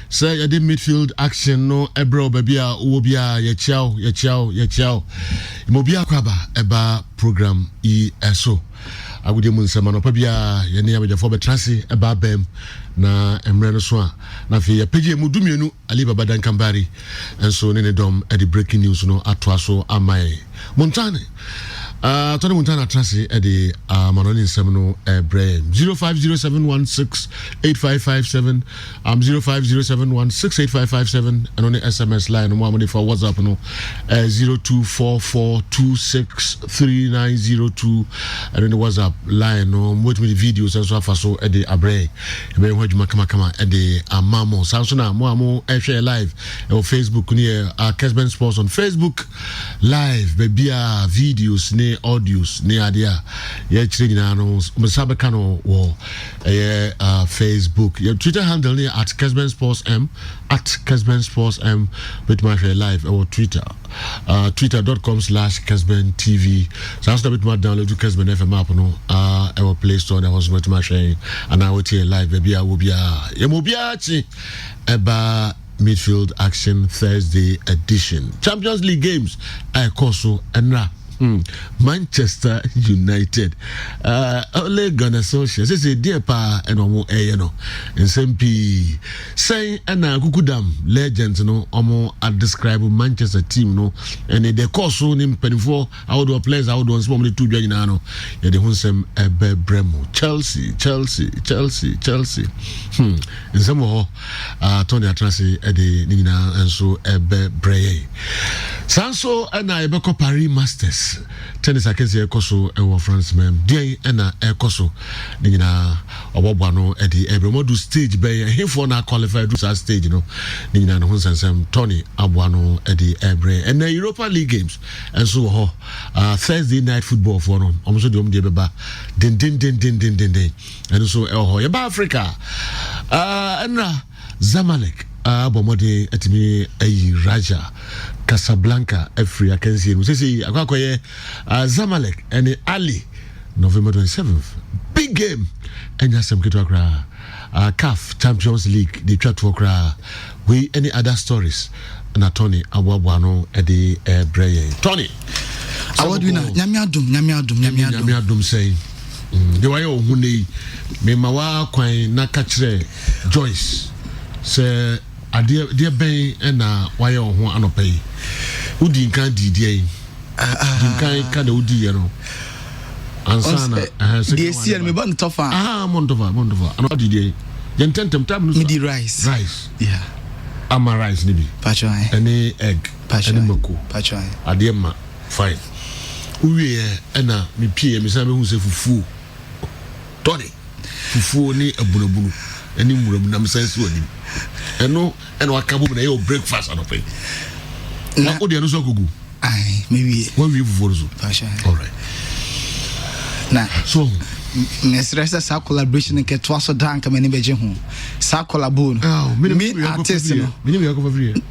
say you did midfield action no ebro babia ubia ye chow imobia kwaba eba program eso agudi mu nsema no pabia ye ne ya for betrase eba bem na emre no so a na fe ye pege mu dumienu ali baba dan kambari enso ne dom e the breaking news no atoaso amai montane Tony Montana Tracy Eddie Manoni Semino Brahim 0507168557 0507168557 and on the SMS line no money for WhatsApp no 0244263902 and on the WhatsApp line no watch me the videos and so far so Eddie Abre ebe ho djuma kama Eddie Amamo Samsona mo share live on Facebook near Kessben Sports on Facebook live baby videos ne audios ne adia ye chire nyina no msabe no wo Facebook your Twitter handle ne at Kessben Sports M with my live or Twitter twitter.com/Kessben TV so after bit my download to Kessben FM app no our Play Store that was with my sharing and I will tell live baby I will be chi eba midfield action Thursday edition Champions League games koso enra Manchester United only gonna social say dear pa enomo no nsmp say na kukudam legends no omo describe Manchester team no and the course no mpanifo outdoor players outdoor small money to dwa nyina no ye de hunsem ebebremo Chelsea nsemo ho Tony Atrase e de nyina enso ebebreye sanso na ebeko Paris Masters tennis akensi ekoso ewo France mem dey na ekoso nyina obobwa no e di ebremodu stage be hifo na qualify do that stage no nyina no hunsensem Tony abwa no e di ebre and the Europa League games and so ho Thursday night football for no omso de beba din and so ho ye ba Africa na Zamalek abomode etimi ayi Raja Casablanca every I can see we say akwakoye Zamalek and Ali November 27th big game and some kitwa CAF Champions League the chat for we any other stories na Tony abwabwano e de breye Tony awadwina nyamiadum say the way ohune me mawa kwan na ka kire Joyce say ade de ben na waye ho anopai udi nkan didie nkan ka da udi ye no ansana de sie me ban tofa montofa ano didie yententem tab no midi rice yeah ama rice ni bi pachai any egg any mako pachai ade ma fine uwie na me pie me sa me hu se fufu Tony fufu ni abunabunu any muramu na me sense wani eno akabu na your breakfast and pay na o de no so gugu ai maybe when we for so all right na so nesresa sa collaboration ke to so dan ka mani beje ho sa collabo no main artist no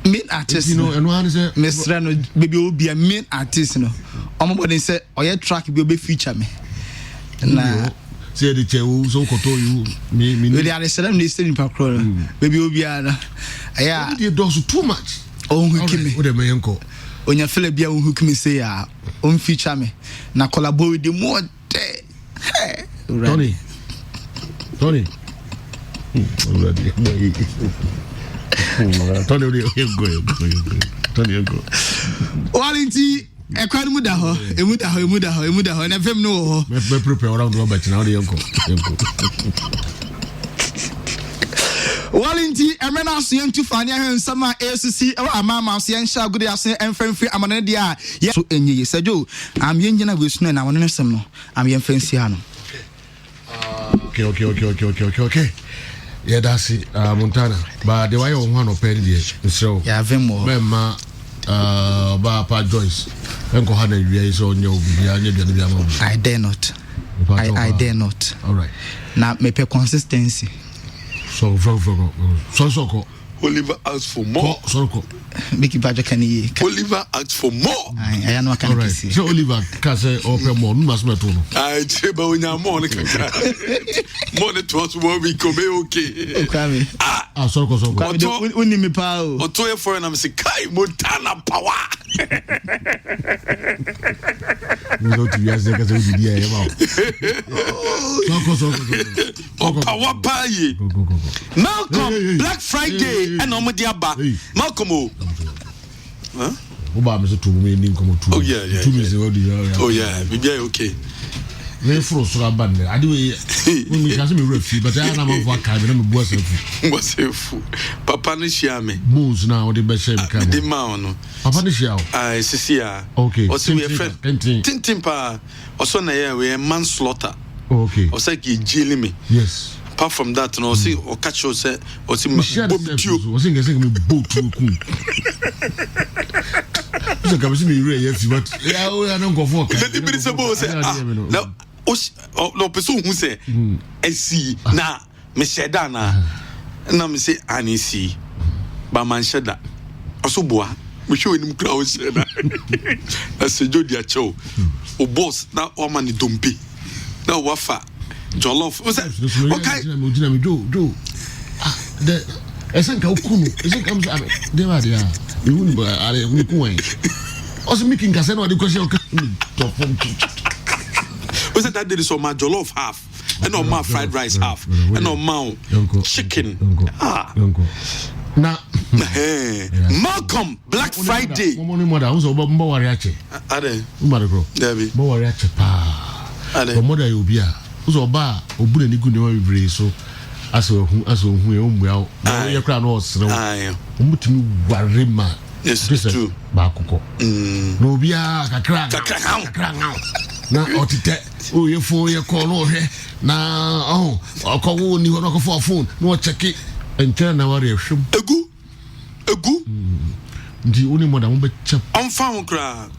main artist no eno han say mesra no baby obi a main artist no omobody say oye track bi obe feature me na say the chew so koto you me we are selam ni steady pakro baby obi ana aya they do so too much ohukimi o de meyenko onya fele bia ohukimi say ya on feature me na collabo with the more Tony Tony go Walinti ekwanu mu da ho emu da ho na fem no ho me prepare around the but now the yanko Walinti emena asen tu fani ahensama ACC e amama asen sha gudi asen enfenfi amane dia ye so enye sejo am yenjina we sunu na wono nsem no am yenfansi ha no okay yeah that's it Montana but the way you want to pay the so yeah vemo mema ba pa Joyce enko ha na wi so onye obi anya bia bia ma I dare not all right na me pe consistency so Oliver asks for more. Mickey Badger can he? Oliver asks for more. I know I can't see. So Oliver can say open more. Must not know. I say but when you're more than 2 what we come okay. Okay. sorry. Uni me pao. Or 2 for and I'm saying, Kai Montana power. We go to years because we did here. Power pie. Malcolm, Black Friday, and Omodiaba. Malcolm. Huh? Oh yeah. 2 minutes. Oh yeah, maybe okay. We froze so bad. I do when we can me refi, but I am for time na me boss fu. Boss fu. Papa ni share me. Moons now the best shame can. The man no. Papa ni share. Ah, sisia. Okay. Also we friend. Tintin pa. Also na here we manslaughter. Okay. Also ki jail me. Yes. Apart from that, no, see, or catch you say, or see, was saying me boat to cool. So come see me real yes, but I don't go for. Let me be supposed say, no, no person who say, I see na me shedana, na me say ani see, ba man sheda, also boa, we show him crowd sheda. That's a jodi a show. O boss na o mani dumpi, na wafa. Jollof. What's that? Okay. Do. The esenka ukunu. Esenka msa. They were there. We wouldn't are we going. Also making casino the question. What's that? There is on my jollof half, and on my fried rice half, and on my chicken. Now, Malcolm, Black Friday. Mother, who's over Mawariache? Ade. Umargo. Debbie. Mawariache pa. Ade. Mother you be so ba obu ni gu ne wa vibre so aso hu e omua o ye kra no osre o mutumi ware ma yes true ba akoko no bia kakra na otite o ye fo ye call no hwe na okowo ni ho no ko phone no check enche na ware hwem egu ndi oni moda mo be chep on phone kra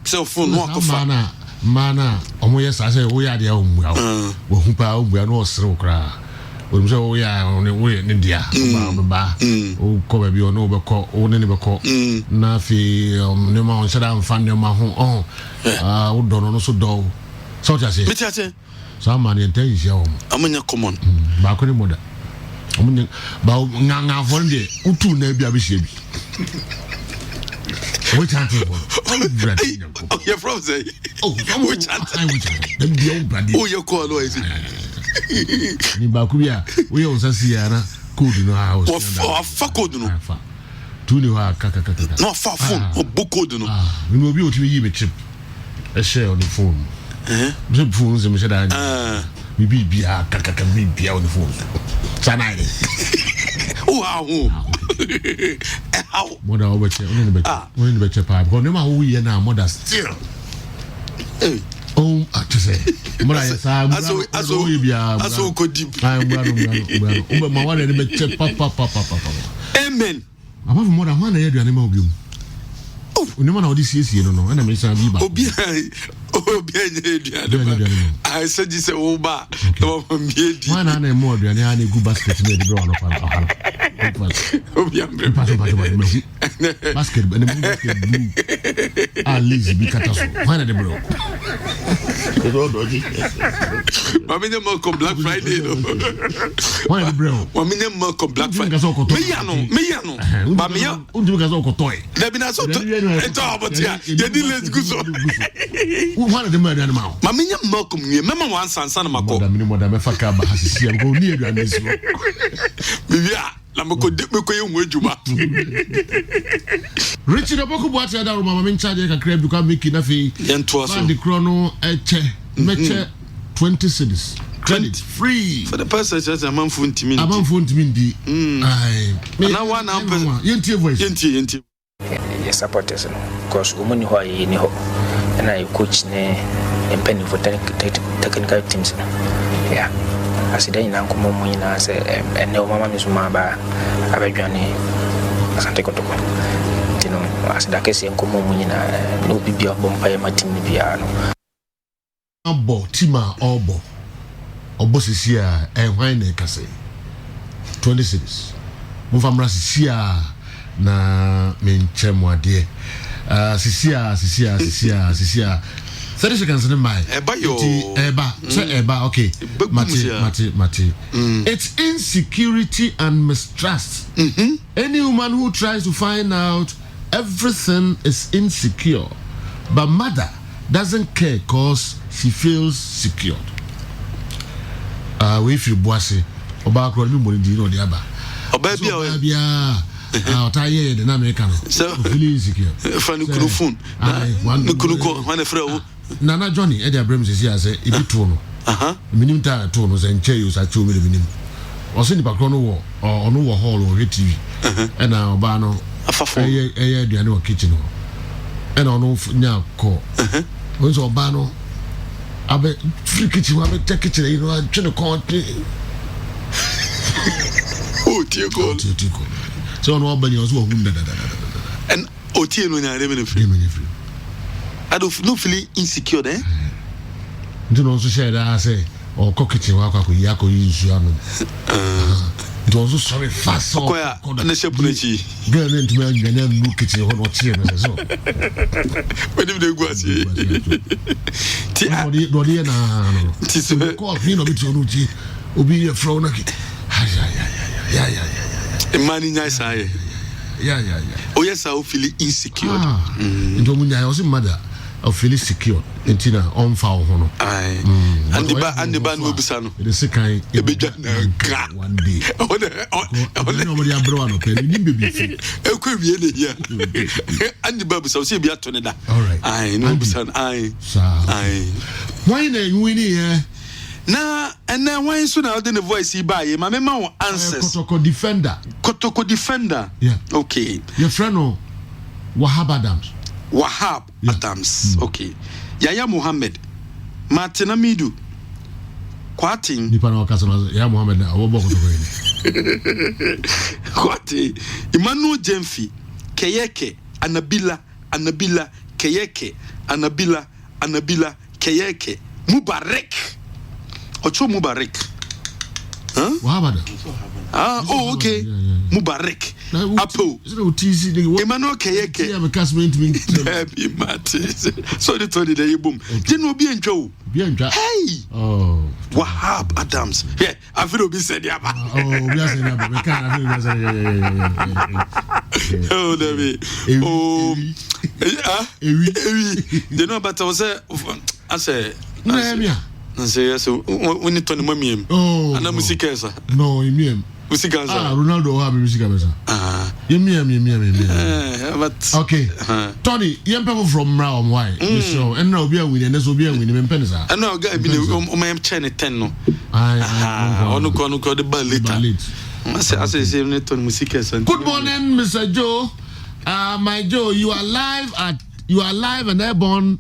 cell phone no akofa mana omo yes I say we are the omua wo hu pa omua no osre okra wo so we are we ne dia ba o ko ba bi ono be ko o ne be ko na fi ne ma on shada mfa ne ma ho wo do no so do so ta say metiate so man yen tan isia o amanya common ba ko ni moda omo ba nga fo ndi utu na bia be hia bi which country? Oh, you're from say. Oh, which country? Oh, you call noise. Ni bakubia, we also see ana code no house. What for code no? Tu ni wa kaka. No for phone, or book code no. We will be able to give a chip. A share on the phone. The phones and Mr. We be kaka be on the phone. Sanai. Oh, how? Mother over here, only the better pipe. But no matter who you are now, mother still. Oh, I to say, mother, as we be as so good deep. I'm well, my one and the better papa. Amen. I'm having more than 1 year to animal view. Oh, no one of this is here, no, and I may say, I said, you say, oh, ba, one and more than any good basket made the ground of basket, but the at least be cut off. One of the bro. I mean, Malcolm Black Friday. One of the bro. 1 million Malcolm Black Friday. Me, but me, toy. There be not so it's all but yeah, you didn't go so. One of the murder now. Mamma Malcolm, you remember one son of my god. Madame Fakaba has a see and go near you and this. Yeah, Lamako dip me going with you. Richard Aboko Water, Mamma in charge of crab, you can make enough. And to us, the chrono, meche 20 cities. Credit free for the person says a man phone to me. A man phone to me. I now one yenti voice. Yenti. Yes, supporters, because woman who are in ho, and I coach ne and penny for technical teams. Yeah, I said, in Uncle Momina, and no mamma is Maba, Abajani, Santa Cotoco. You know, as the case in Comomina, no BB of Bompire Martin Piano. Obo, Tima, Obo. Obosi sia wine na kase 20 cities mufamra sia na menchemu ade sisia 30 30 seconds in my Eba yo. Say eba, okay. Mati. It's insecurity and mistrust. Any woman who tries to find out everything is insecure, but mother doesn't care because she feels secured. We feel bossy. Oba kro mi mo ndi no de aba. Oba bia otaye de na America no. So feeling insecure. Fan no phone. No kunuko wan frɛ wo. Nana Johnny e de abrem sisi ase e bi to no. Minim ta to no se nche you sa che o minim. O se ni pa kro no wo ono wo hall o TV. E na oba no afafo. Eye aduane o kitchen no. E na ono nya ko. O so oba no abe free kitchen wa be check kitchen you know try to country. Oh, dear God. So, no, but you also wounded. And Otie no nya remen free. I don't feel insecure there. You don't also share that I say, or cocketty, or yako use you. It also sorry fast. So, and the shepherdchi. Girl into me, and then look at you or cheer. When they go see. Tis a call, you know, between Ubi a frown. Yeah. Money nice eye. Yeah. Oh yes, I feel insecure. Into Munya, I was a mother of feeling secure. Until on foul honor. Aye. And the band will be son. It is a kind of one day. Nobody are brown. Okay, you need to be free. And the baby, so see be at Toneda. All right. I know, son. Aye. Why then winning? Na and then why soon out in the voice he buy my mama answers. Kotoko defender. Yeah. Okay. Your friend Wahab Adams. Okay. Yaya Muhammad. Martin Amidu. Kwatin. Nipa na wakasana Yaya Muhammad na obo kotoko ni. Kwati. Emmanuel Jemfi. Keyeke. Anabila. Keyeke. Anabila. Keyeke. Mubarak. Ocho Mubarak. Huh? Wahabada. Oh, okay. Yeah. Mubarak. Apple. Emmanuel Keyeke. I'm a castmate. Happy Mattis. So the 20 day boom. Didn't be in Joe. Hey. Oh. Wahab Adams. Yeah, I feel be said yeah. Oh, David. Oh. You know, but I say, I say yes. We need to know me. Oh, and I'm music no, you Ronaldo have music but okay. Tony, young people from Ram, why? So, and now be a winner, and this will be a winning penisa. And now, guy, my China 10. No, I don't call the ballet. I say, Good morning, Mr. Joe. My Joe, you are live and airborne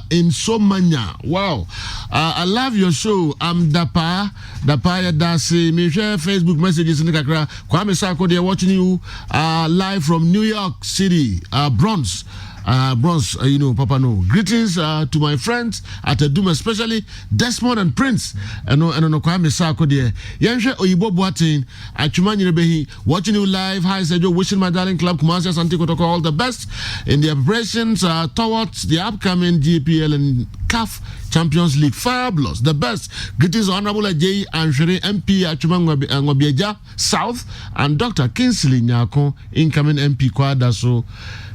in Somanya. Wow. I love your show. I'm Dapa Yadasi. Me share Facebook messages in the Kakra. Kwame Sako, they're watching you live from New York City, Bronx. You know, Papa no. Greetings to my friends at Adum, especially Desmond and Prince. And Kwame Sako there. Yansha Oyibo Boatin, Achumani Rebehi, watching you live. Hi, Sergio, wishing my darling club Kumasi Asante Kotoko all the best in the preparations towards the upcoming GPL and CAF Champions League. Fabulous, the best. Greetings, Honorable Ajay Anshere MP Achumangwabieja South and Dr. Kinsley Nyako, incoming MP Kwadaso.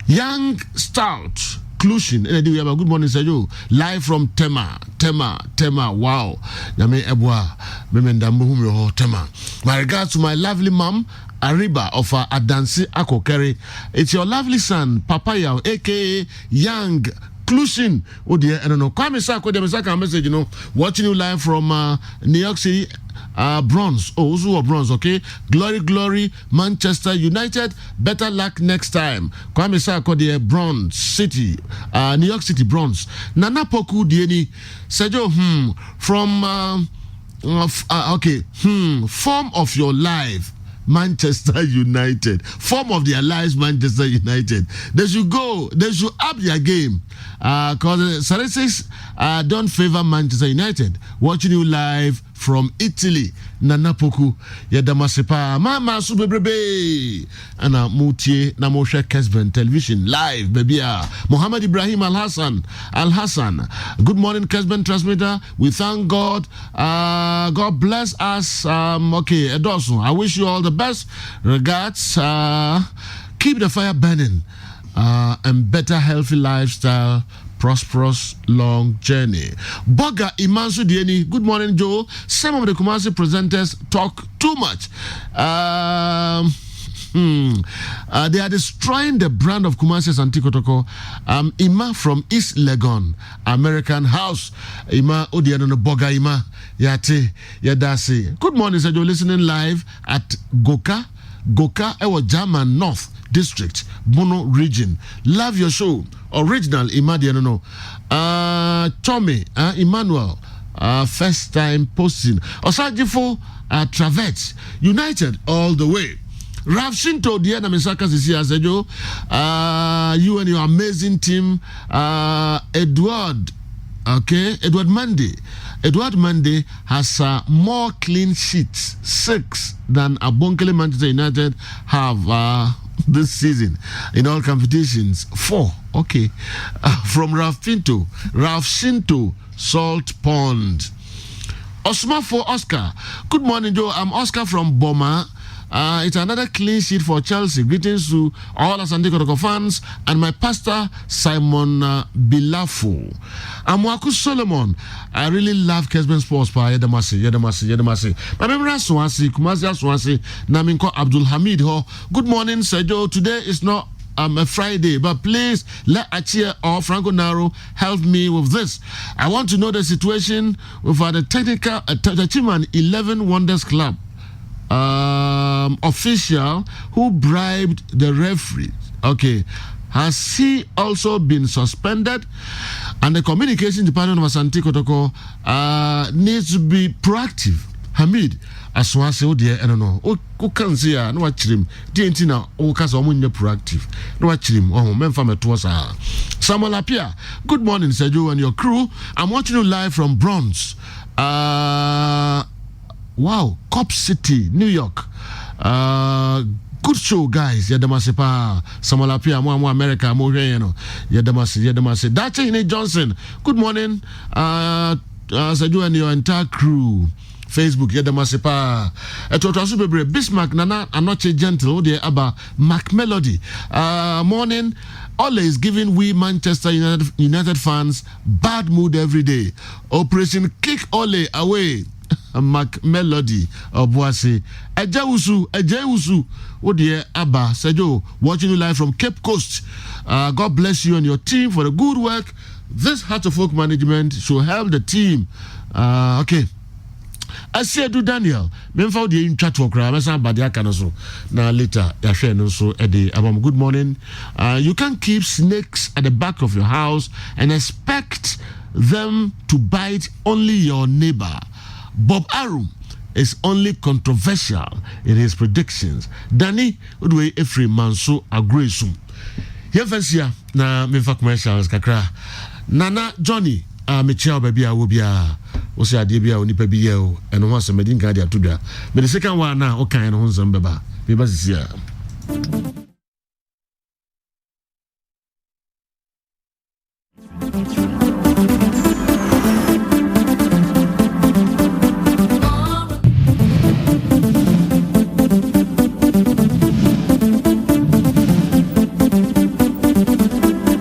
Young Stout Clushin. We have a good morning, Sergio. Live from Tema. Wow. Yame Ebwa. Memendambu Tema. My regards to my lovely mom, Ariba of Adansi Akokere. It's your lovely son, Papaya, aka Young Clushin. Oh dear, I don't know. Kwame Sako, the message, you know, watching you live from New York City. Bronze. Oh, Uzu bronze, okay? Glory, Manchester United. Better luck next time. Kwame Sako the Bronze City. New York City Bronze. Nana Poku Dieni. Sergio, from form of your life. Manchester United. Form of their lives, Manchester United. They should up their game. Because statistics don't favor Manchester United. Watching you live from Italy. Nana Poku Yadamasepa Mama Subebrebe Ana Mutie Namosha Kessben television live baby. Muhammad Ibrahim Al Hassan. Good morning Kessben transmitter. We thank God. God bless us. Okay, Edosu. I wish you all the best. Regards. Keep the fire burning. And better healthy lifestyle. Prosperous long journey. Boga Imansu Dieni. Good morning, Joe. Some of the Kumasi presenters talk too much. They are destroying the brand of Kumasi Asante Kotoko. Ima from East Legon, American House. Ima Odiano Boga Ima Yate Yadasi. Good morning, sir. You're listening live at Goka, Ewa German North District, Bono Region. Love your show. Original Imadiano. Tommy, Emmanuel, first time posting. Osajifo, Travet, United all the way. Rav Shinto, Diana Misaka Sisi Asejo, you and your amazing team, Edward Monday has more clean sheets, 6 than Abonkele Manchester United have this season in all competitions. 4. Okay. From Ralph Shinto, Salt Pond. Osma for Oscar. Good morning, Joe. I'm Oscar from Boma. It's another clean sheet for Chelsea. Greetings to all Asante Kotoko fans and my pastor Simon Bilafo. I'm Waku Solomon. I really love Kessben Sports. Yedamasi. Mamemra Swansi, Kumasi Swansi, Naminko Abdul Hamid Ho. Good morning, Sergio. Today is not a Friday, but please let Achia or Franco Naro help me with this. I want to know the situation with the technical Tachiman 11 Wonders Club official who bribed the referee. Okay, has he also been suspended? And the communication department of Asante Kotoko needs to be proactive. Hamid Aswase Odia, I don't know. Who can see no watchim? Dientina o kasa omunye proactive. No watchim. Oh, memfame tosa. Samuel Apia. Good morning, Sergio and your crew. I'm watching you live from Bronx. Wow, Cop City, New York. Good show, guys. Yadamasepa, Samalapia, Mwa America, Moreno. Yadamase. Dache Johnson. Good morning, Sergio and your entire crew. Facebook, Yadamasepa. Etoto Bismarck, Nana, Anoche Gentle, Ode Abba, Mac Melody. Morning. Always giving we Manchester United fans bad mood every day. Operation Kick Ole away. Mac Melody Obuasi Ejewusu Odie Abba Sejo, watching you live from Cape Coast. God bless you and your team for the good work. This Heart of Folk management should help the team. Okay. Asiedu Daniel, memfa de in chat for kra mesa badia kanoso na later ya share no so ede abam. Good morning. You can't keep snakes at the back of your house and expect them to bite only your neighbor. Bob Arum is only controversial in his predictions. Danny Udwe Efri Manso Agresum. Yefensia na memfa commercials kakra. Nana Johnny Michelle baby awobia. Osi ade bia onipa bi ye o eno ho asemadi nka dia todua. But the second one na o kan no ho nsam beba. Beba sisia.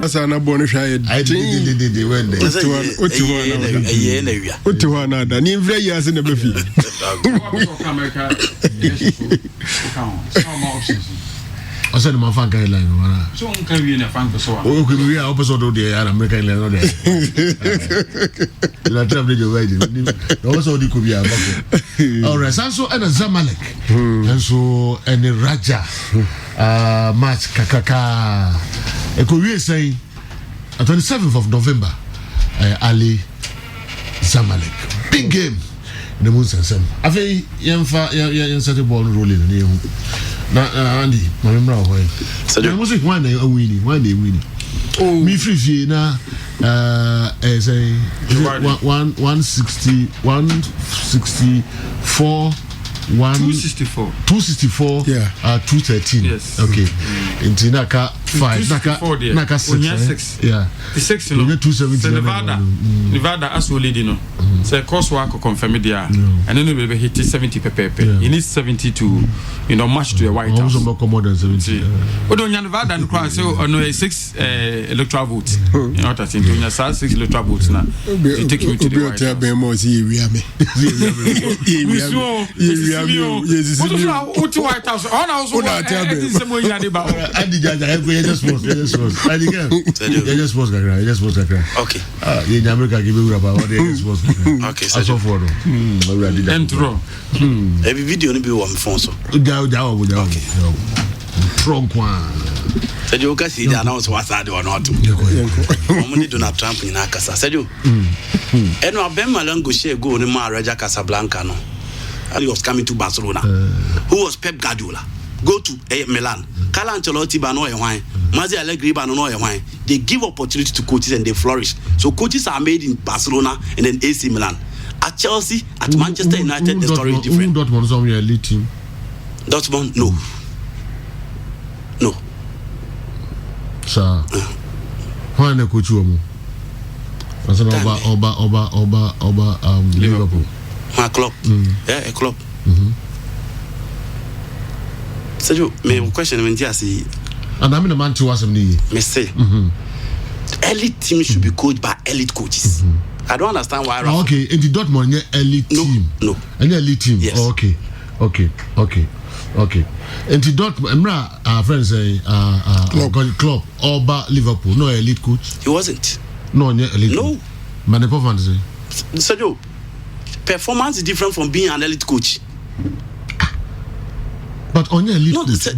Sana bonu shaye. I did when they. Otiwana da ni mvre ya se na be fi. Ose no man fan guideline wana. So on can we na fan so. O ko we opposite do dey American line no dey. La travel dey wait. No so di ko bi abako. All right, so and Zamalek. And so and Raja match kakaka. Eko we say on 27th of November, Ali Zamalek. Big game. The moon sensem. I think yen set the ball rolling na Andy, my remember why. So the music one they winning. Me free na as a 164 264 yeah 213 yes okay into naka 5 naka 6 yeah the 6 no 270 Nevada as we lady no say course work confirm dia and then we be hit 70 pepe you need 70 to match to a White House also more than 70 we don't Nevada and cross so no 6 electoral votes you know what I think you 6 electoral votes now you take you to the White House what White House on also okay in America give you about what they supposed okay so for intro every video no be one phone so okay trunk one Sadio ka see the announce what side or not money Donald Trump in akasa Sadio eno abema lango share go ni ma Raja Casablanca no he was coming to Barcelona who was Pep Guardiola go to Milan Carlo Ancelotti ba no ehwan Mazi Allegri ba no ehwan they give opportunity to coaches and they flourish so coaches are made in Barcelona and then AC Milan at Chelsea at Manchester United the story is different. Dortmund is on your elite team. Dortmund no sir why na coach you Oba Liverpool my club yeah a club so me question when you see and I'm in the man to ask me say elite team should be coached by elite coaches. I don't understand why okay in the Dortmund elite team no an elite team yes. okay in the Dortmund our friends say club Oba Liverpool no elite coach he wasn't no elite no man performance so performance is different from being an elite coach. But on your elite coach,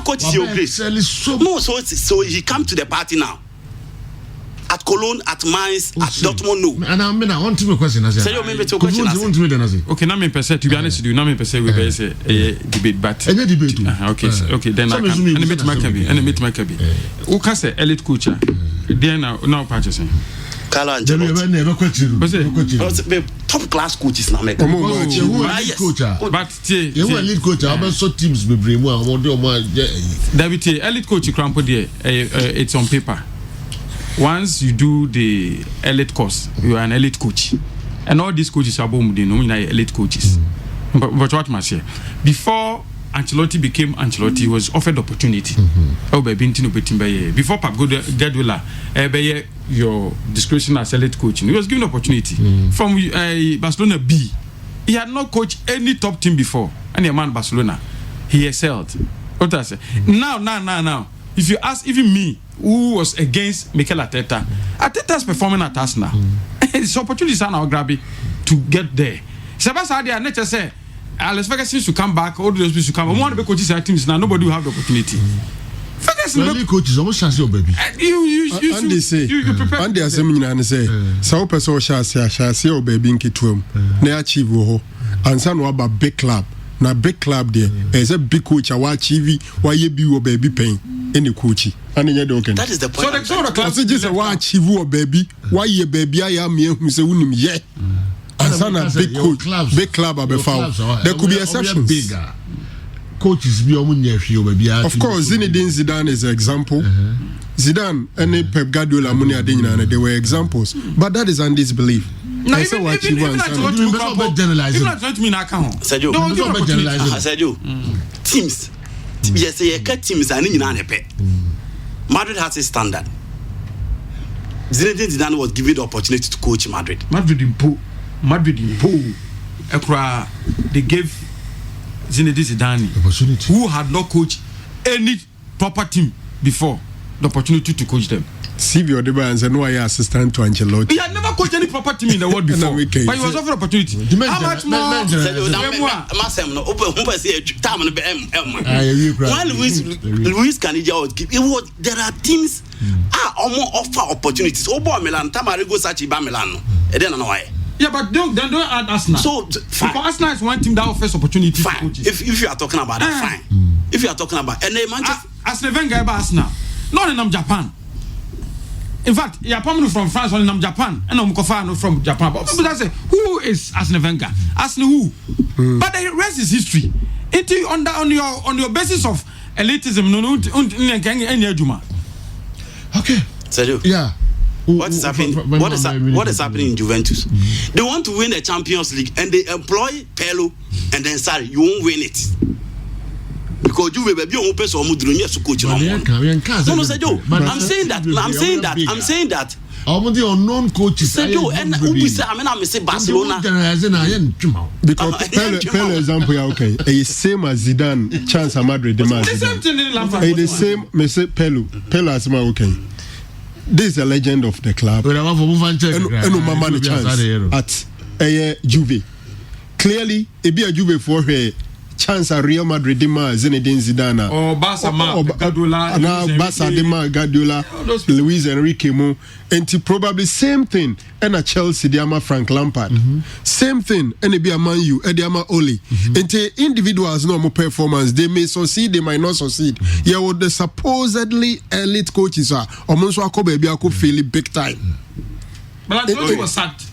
coach is your grace. No, so he come to the party now. At Cologne, at Mainz, at Dortmund, no. And I mean, I want to question. Okay, now me per se. To be honest with you, now me per se we be say a debate, but any debate. Okay. Then I can. And meet my cabin. Who can say elite coach? Then now purchasing. Carlo Ancelotti. Top class coaches now make. But elite coach, how about so teams be bring one? David, elite coach crampo there. It's on paper. Once you do the elite course, you are an elite coach, and all these coaches are boom. They know elite coaches. But what must say? Before Ancelotti became Ancelotti, he was offered opportunity. Before Pep Guardiola, your discretion as elite coaching, he was given opportunity from Barcelona B. He had not coached any top team before, and a man Barcelona, he excelled. What I say? Now, if you ask even me, who was against Mikel Arteta, Arteta's performing at Arsenal. His opportunities are now grabbing to get there. Sebastian Sadia, nature say, Alex Ferguson to come back, all those people to come. One of the coaches at teams now, nobody will have the opportunity. Ferguson coaches almost chance your baby. You prepare. And they are saying, and say, so person shall say, your baby in Kitwum, they achieve ho, and some about big club. Now big club there, as a big coach, I watch TV, why you be your baby paying any coachy. And in your doken. That is the point. So the class is just a watch you baby, why you baby, I am here who say, yeah. And some big coach, big club are before. There could be exceptions. Bigger coaches be on your baby. Of course, Zinedine Zidane is an example. Zidane and Pep Guardiola, they were examples. But that is Andy's belief. No, even not teams. Yes, teams are in Madrid has a standard. Zinedine Zidane was given the opportunity to coach Madrid. Madrid in pool. They gave Zinedine Zidane, who had not coached any proper team before, the opportunity to coach them. Silvio De Banz and why assistant to Ancelotti. He had never coached any proper team in the world before, but he was offered opportunity. How much more? Luis Canija was given. There are teams almost offer opportunities. Obo Milan, Tamarigo Sachi Ba Milan. I don't know why. Yeah, but don't add Arsenal. So because Arsenal is one team that offers opportunity. Fine. If you are talking about that, fine. If you are talking about and Manchester Arsenal Wenger about Arsenal, not in Japan. in fact, you are from France or Japan, and I'm from Japan. But people say, who is Arsene Wenger? Arsene who? But the rest is history. On your basis of elitism, okay. Sergio. Yeah. What is happening? What is happening in Juventus? They want to win the Champions League and they employ Pirlo and then sorry, you won't win it. Because you will be on pay so much money to coach. No, Sergio. I'm saying that. All the unknown coaches. Sergio and Ubisa. I say Barcelona. Because Pele example, okay. A same as Zidane, chance at Madrid. The same. Me say Pele as my okay. This is a legend of the club. And Mama chance at Juve. Clearly, it be a Juve for her. Chance at Real Madrid Dima Zinedine Zidane or Barca Guardiola Luis Enrique Mo and probably same thing and a Chelsea Diama Frank Lampard same thing and it be a Man U Ediama Oli and individuals no more performance they may succeed they might not succeed what the supposedly elite coaches are almost baby I could feel it big time but I thought he was sacked.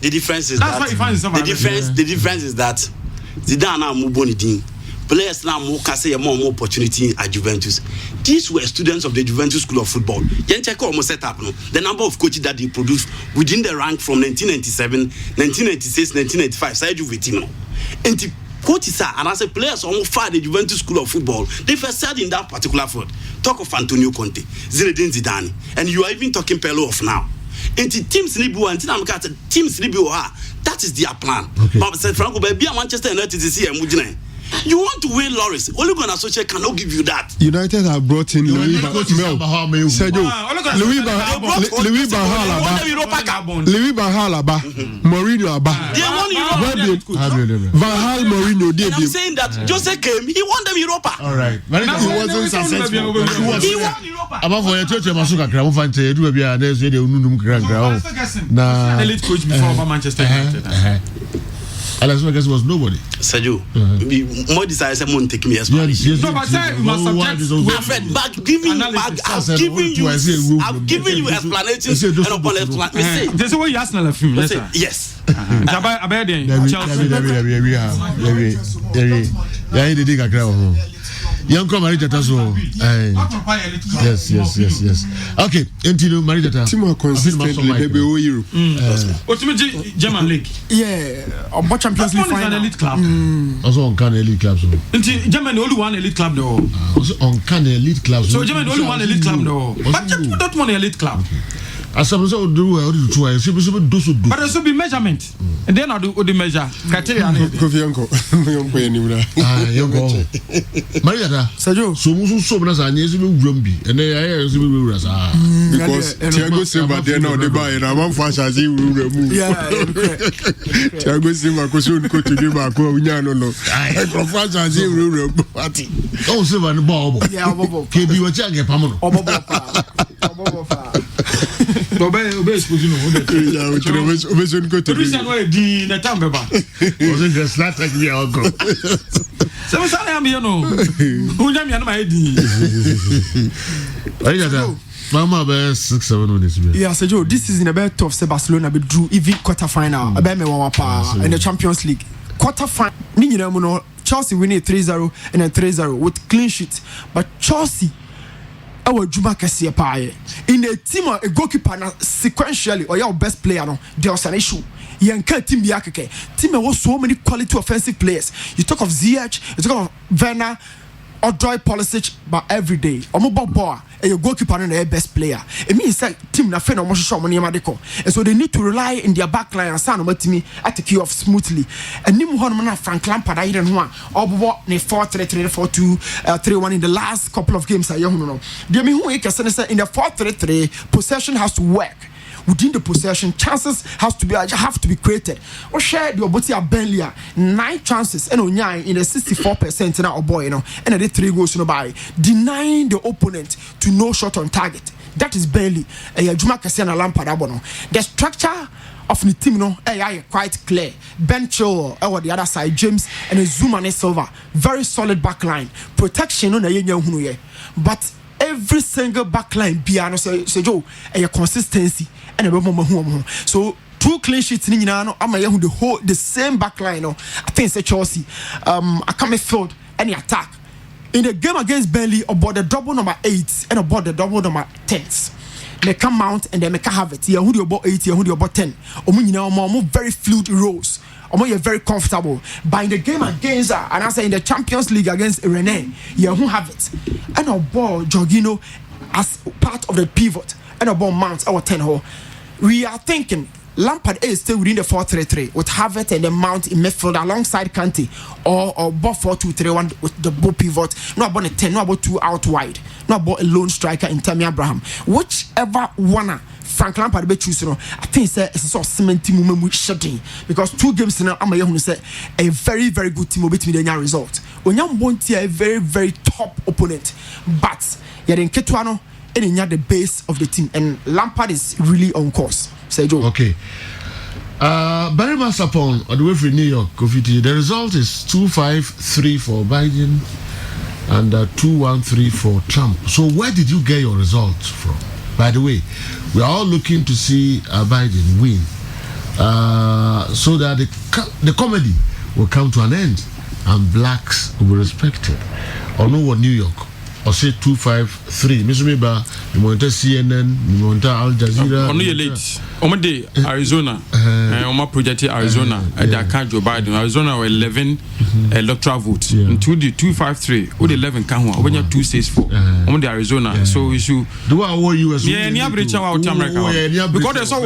The difference is the difference is that Zidane now move on the players now more say more opportunity at Juventus. These were students of the Juventus School of Football. You check almost set up the number of coaches that they produced within the rank from 1997, 1996, 1995. Side Juve team. And the coaches are and as a players almost far the Juventus School of Football. They first said in that particular field. Talk of Antonio Conte, Zinedine Zidane, and you are even talking Pirlo of now. And the teams Libu and teams Libu that is their plan. Okay. But said Franco baby Manchester United is here Mujine. You want to win Loris. Ole Gunnar Solskjaer cannot give you that. United have brought in Louis Van Gaal, Mourinho Abba. They won Europa. Van Gaal, Mourinho. And I'm saying that Jose came, he won them Europa. All right. He wasn't successful. He won Europa. About for your church, Masuka Kram, Fante, do be a there's the Unum Grand Ground. Nah, elite coach before Manchester United. Alex Ferguson was nobody. Sergio, more desire someone take me as well. Yes. No, but say we must subject. I've given you explanations and upon explanation. This is what you asked na film. Yes. Young Marita so yes. Okay, into Marita. Timo consistently they be all Europe. German league. Yeah, about Champions League final. Elite club. Also on can elite clubs. Germany only one elite club though. Also on can elite clubs. So Germany only one elite club though. But that one elite club. As some so do but there should be measurement. And then I do the measure criteria. Kofi Uncle. Maria, Sergio. So much and yes, we will be. And then I because Thiago Silva they know the buy and one fast as he will remove. Thiago Silva ko so ko to do back o nya no. I go fast as he will remove. Oh, Silva no ball. Yeah, Bobo. KB wa cha get pamano. Bobo. Obey exposing no. Obeson ko to do. Reason why di na time beba. Wasn't just not like me uncle. So we say am here no. Who jam ya na my di. Mama be 6-7 on this. Yeah, Sergio, this season a bit tough. Barcelona be drew even quarter final. About me one pa in the Champions League. Quarter final. Ni nyina mu no Chelsea winning 3-0 and then 3-0 with clean sheet. But Chelsea our Juma Kessie pie in the team a goalkeeper na sequentially or your best player no there was an issue. Yanka team biakeke team was so many quality offensive players. You talk of Ziyech, you talk of Werner, Odoi, Pulisic, but every day Omobo Boa a goalkeeper and the best player. It means that team na friend almost show money madeko. And so they need to rely in their back line and sound about me at take you off smoothly. And Nim Honman Frank Lampard I didn't want Obo ne 4-3-3 4-2 3-1 in the last couple of games I know. They mean who can say in the 4-3-3 possession has to work. Within the possession, chances have to be created. Or share the Oboti Burnley 9 chances and on in the 64% now boy, you know, and I did 3 goals no by denying the opponent to no shot on target. That is Burnley. Juma Kessiana Lampard abono. The structure of the team no quite clear. Ben Chilwell over the other side, James and Zuma and Silva. Very solid back line. Protection on the but every single backline biano say Joe a consistency and a home. So 2 clean sheets in Yano, I'm the same backline. No, I think it's Chelsea. I can't field any attack. In the game against Burnley, about the double number 8 and about the double number 10s. They can mount and they make have it. Yeah, who do about 8, who do about 10. More very fluid roles. You're very comfortable. But in the game against and I say in the Champions League against Rennes, yeah, who have it. And about Jorginho as part of the pivot and about Mount our 10 we are thinking Lampard is still within the 4-3-3 with Havertz and the Mount in midfield alongside Kante or about 4-2-3-1 with the ball pivot. Not about a 10, not about 2 out wide, not about a lone striker in Tammy Abraham. Whichever one Frank Lampard be choose, I think it's a sort of cementing moment with shedding because 2 games now I'm going to say a very very good team will beat me the result. When you're going to a very very top opponent, but you're in Ketuano and you're the base of the team, and Lampard is really on course. Say Joe. Okay. Barry Masapon on the way from New York, Kofiti. The result is 2-5-3 for Biden and 2-1-3 for Trump. So where did you get your results from? By the way, we are all looking to see Biden win, so that the comedy will come to an end and blacks will be respected. Or no one New York. Or say 2-5-3. Mr. Meba, you want to CNN, you want to Al Jazeera. On your late. On day Arizona. On my project Arizona. At the account Joe Biden. Arizona were 11 electoral votes. And 2-5-3. With 11 can when you're 2-6-4. On the Arizona. So we should. Do I owe you as well? Yeah, near British out America. Because there's so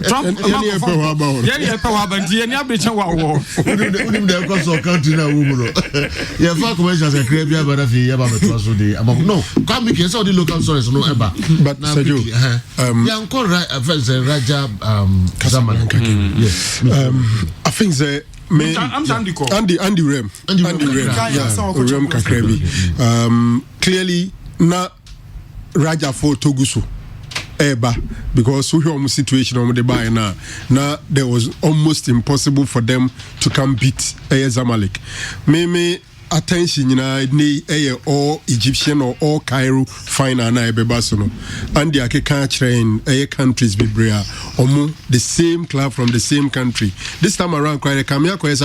Trump. Yeah, power. Yeah, near British out. The cost of country now. Yeah, for commercials and Caribbean, but no, come make yourself the local stories no ever. But Sergio, yeah, I'm right. Raja Kasaman. Yes. I think the Andy Rem. Yeah, Rem Kakrebi. Clearly, na Raja for Togusu. Because we have a situation on the buy now there was almost impossible for them to come beat Zamalek. Maybe attention all Egyptian or all Cairo final na ebebasono and the can train countries be brea the same club from the same country. This time around quite a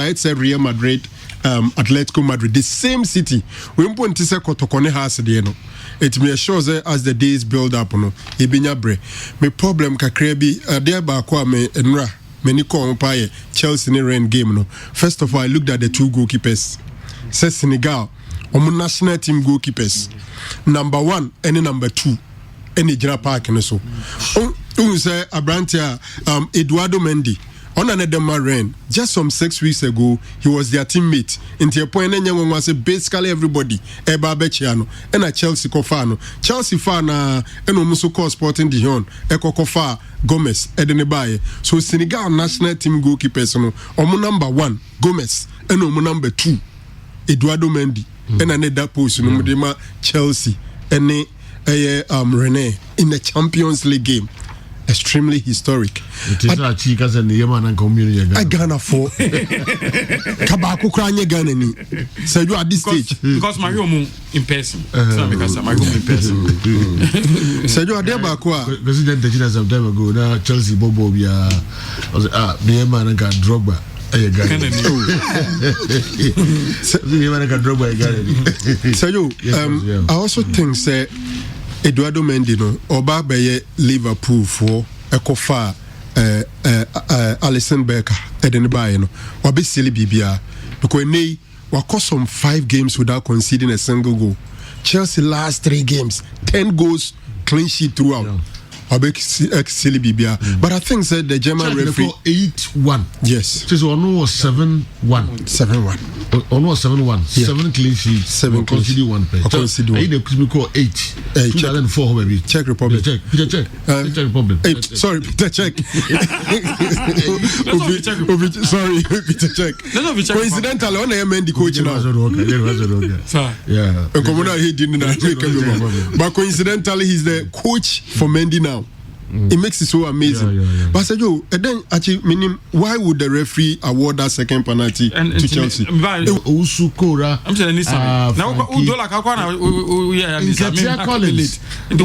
I said Real Madrid, Atletico Madrid, the same city. We want to say Kotokone has the it may show as the days build up no ebinya bre me problem kakra bi there ba kwa me enra many call umpire Chelsea ni rain game no. First of all, I looked at the 2 goalkeepers. Says Senegal national team goalkeepers number 1 and number 2 any Jira Park and so say Abrantia Eduardo Mendy on another man just some 6 weeks ago. He was their teammate into a point and young was basically everybody Eba Bechiano and a Chelsea Kofano Chelsea Fana and Omusuko Sporting Dijon Eko Kofa Gomez Edenebaye. So Senegal national team goalkeepers no number 1 Gomez and number 2 Eduardo Mendy and another post no Chelsea and Rene in the Champions League game. Extremely historic. It is not Chicas and the Yemen and community. I Ghana for Kabako Kranye Ghana ni. So you at this stage because my home in person. Because my home in person. So you are there Bakwa. President the China some time ago. Now Chelsea Bobo we are the Yemen and got Drogba. So you I also think say Eduardo Mendy no oba beye Liverpool for ekofa Alisson Becker Edenbaye no obi sili bibia because nei wako some 5 games without conceding a single goal. Chelsea last 3 games 10 goals clean sheet throughout. But I think said the German referee 8-1. Yes. It is Ono was 7-1. 7-1. Ono was 7-1. 7 clean sheets. 7 clean sheets. 1 pay. I need to call 8. 2004 maybe. Czech Republic. Peter Czech. Czech Republic. 8. Sorry, Peter Czech. Sorry, Peter Czech. Coincidentally, on the MN the coach now. Yeah. But coincidentally, he's the coach for Mendy now. It makes it so amazing. Yeah. But I said, yo, and then actually, meaning, why would the referee award that second penalty to Chelsea? Usukora. I'm saying this. Now, who do like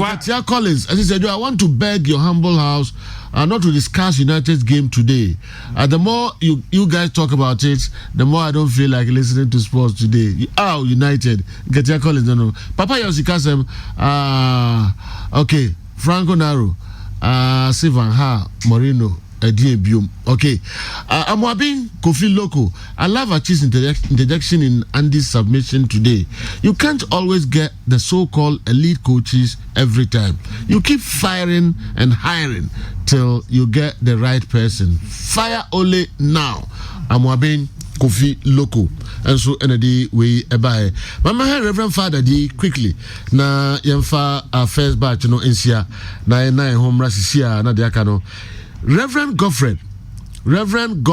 Katia Collins, as I said, I want to beg your humble house not to discuss United's game today. The more you guys talk about it, the more I don't feel like listening to sports today. United. Katia Collins, no. Papa Yosikasem, okay. Franco Naro, Sivan Ha, Moreno, Edibium. Okay. Amwabi, Kofi Loco. I love Achi's interjection in Andy's submission today. You can't always get the so-called elite coaches every time. You keep firing and hiring till you get the right person. Fire only now. Amwabi, Kofi Loco. And so energy we buy. Mama Reverend Father D quickly. Na yemfa first batch no insia na home rasisia na diakano. Reverend Godfred, Reverend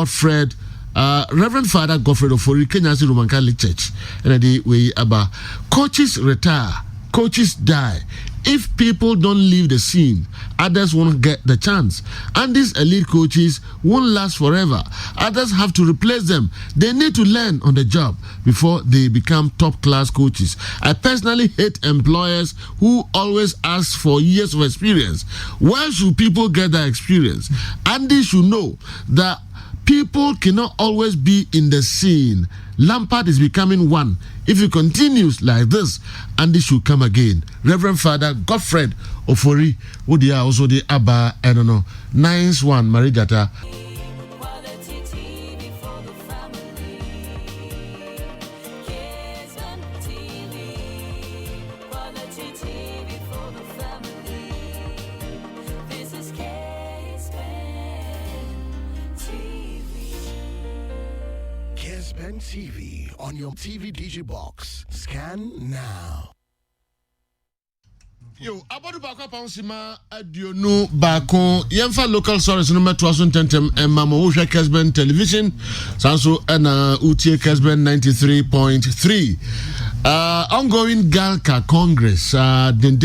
Father Godfred of Kenya Roman Catholic Church. Energy we aba. Coaches retire, coaches die. If people don't leave the scene, others won't get the chance. And these elite coaches won't last forever. Others have to replace them. They need to learn on the job before they become top-class coaches. I personally hate employers who always ask for years of experience. Where should people get that experience? Andy should know that people cannot always be in the scene. Lampard is becoming one. If he continues like this, Andy should come again. Reverend Father Godfred Ofori, who they are also the Abba, I don't know, 9-1 Marijata. Kessben TV on your TV DJ box. Scan now. Yo, about the back up on Sima Adiono Bako, Yemfa local source number 2010 and Mama Usha Kessben television, Sanso and UTA Kessben 93.3. Ongoing Galka Congress, din.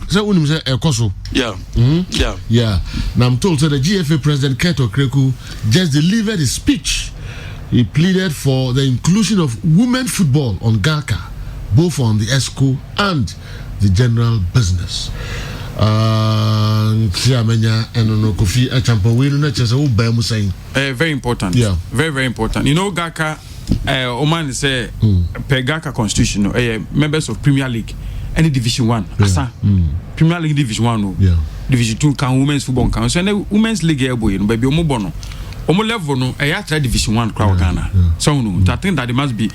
So, when you say Ekoso? Yeah. Yeah. Now, I'm told that the GFA President Keto Kreku just delivered his speech. He pleaded for the inclusion of women football on Galka, both on the ESCO and the general business. Very important. Yeah. Very important. You know, Galka, Oman say, per Galka constitution, members of Premier League, any Division 1. Yeah. Premier League Division 1. Yeah. Division 2 can women's football can. So, any women's league, baby, Omobono. Omo level no Division 1 crowd Ghana. So no, I think that it must be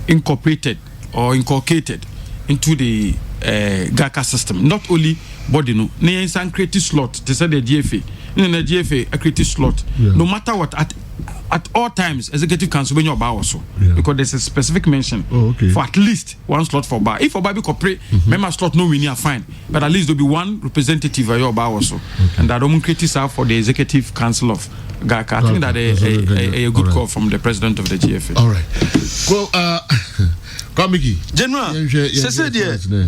incorporated or inculcated into the GACA system. Not only body no, ne san creative slot. They said the GFA. In the GFA a creative slot. Yeah. No matter what at all times executive council when you're bar also. Yeah. Because there's a specific mention for at least one slot for bar. If for bar be corporate, member slot no we are fine. But at least there'll be one representative for your bar also. And that don't create for the executive council of GACA. I think that a good call from the president of the GFA. All right. Well, Komiki. General, say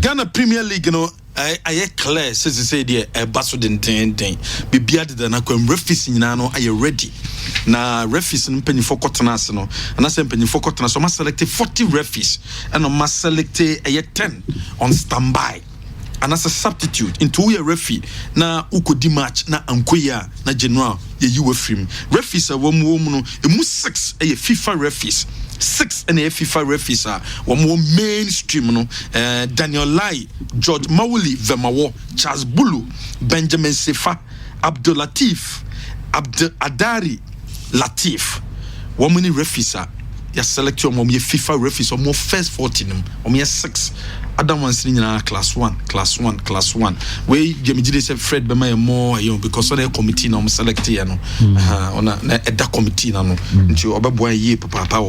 Ghana Premier League, you know, I clear, say a basso den. Bibia de na kwem referees nyina no aye ready. Na referees no penny for cottonas no. And I say penny for cottonas so must select 40 referees and must select a 10 on standby. And as a substitute into a referee na ukodi match na ankoya na general ye you frame referees a wom no emu 6 a FIFA referees 6 and a FIFA referees are one more mainstream no Daniel Lai, George Mawuli Vemawo, Charles Bulu, Benjamin Sefa, Abdul Latif, Abdul Adari Latif. One many referees are ya select your mom ye FIFA referees or more first 14 or me 6. Adam was in class 1. Where Jimmy G said Fred Bema more, because on a committee no select on a committee no into Obaboy ye papa.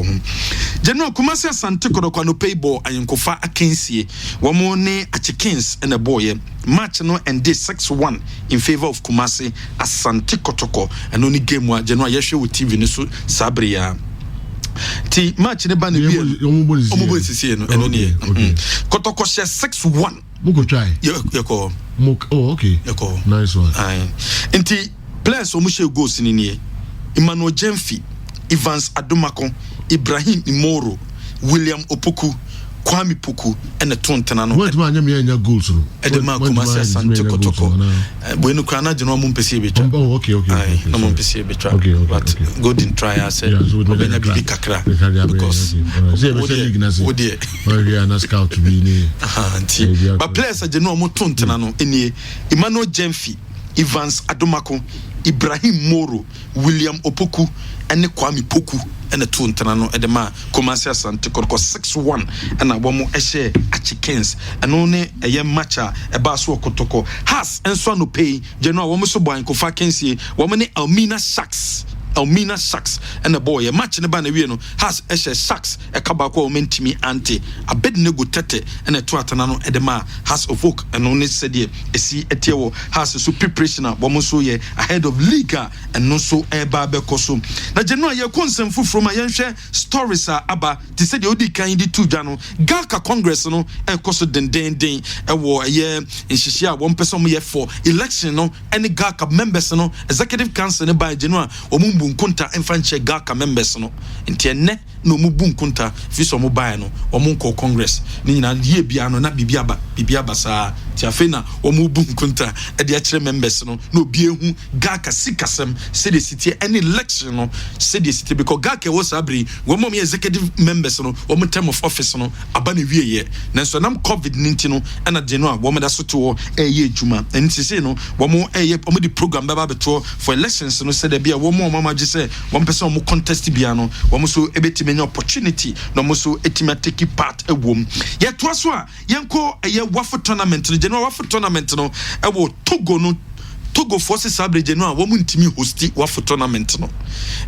General Kumasi Santico no pay ball and Kofa Akensi, one more ne a chickens and a boy match no and this 6-1 in favor of Kumasi as Santico Toko and only game one General Yeshu with TV Nisu Sabria. Ti match ne ba ne bi omo bo sisi no eno ne kotoko she 6-1 mugo try yeko Oh, okay. Nice one. Inti players omushe goals ni nie. Emmanuel Jemfi, Evans Adomako, Ibrahim Imoro, William Opoku, Kwame Poku, and the Tontana. What man you goals? Edema Kumasi Asante Kotoko. Bueno Krana General Mumpesi Bitra. Oh, okay. No Mumpesi Bitra. But good in try I said. Obenya Bibi Kakra. Because scout to be but players are General Mutontana no any Emmanuel Jemfi, Evans Adomako, Ibrahim Moro, William Opoku, and Kwame Poku. And the two Tanano Edema, Commercia Santa Corco 6-1, and a woman Eshe Achikens, and only a young matcha, a basso Kotoko, has and Swano pay, General Womosobo and Kofa Kensi, woman Almina Sachs. And a boy, a match in the Banavino has Eshe Sachs, a Kabako Mentimi Auntie, a bed nego tete, and a Tuatanano Edema has of Oak, and only said ye, a sea eteo has a super prisoner, Womosoye, ahead of Liga, and no so a barber cosum. Now, General, your concern from my young share stories are Abba, to say the Odi kind two Jano, Gaka Congress, no, and cost den, a war a year in Shishia, 1 person year for election, no, any Gaka members, no, executive council by General, or Mumbu Kunta and Franche Gaka members, no, in Tiene, no Mubun Kunta, Fiso Mobile, or Munko Congress, Nina, ye Biano, not Bibiaba, sa, Tiafena, or Mubun Kunta, at the actual members, no Biehu, Gaka Sikasem, City City, any election, no, City City, because Gaka was Abri, one more executive members, no, one term of office, no, Abani Vie, Nanso Nam COVID-19, and a general, woman that's to a year Juma, and say no, one more a year, the program Baba for elections, no, said there be a one more mama just say, one person more contest Biano, one more so a bit many opportunity, no more so take part a womb. Yet was what, Yanko a year waffle tournament, the general waffle tournament, no, I will Togo no. Togo forces sabre general woman timi hosti waffle tournament no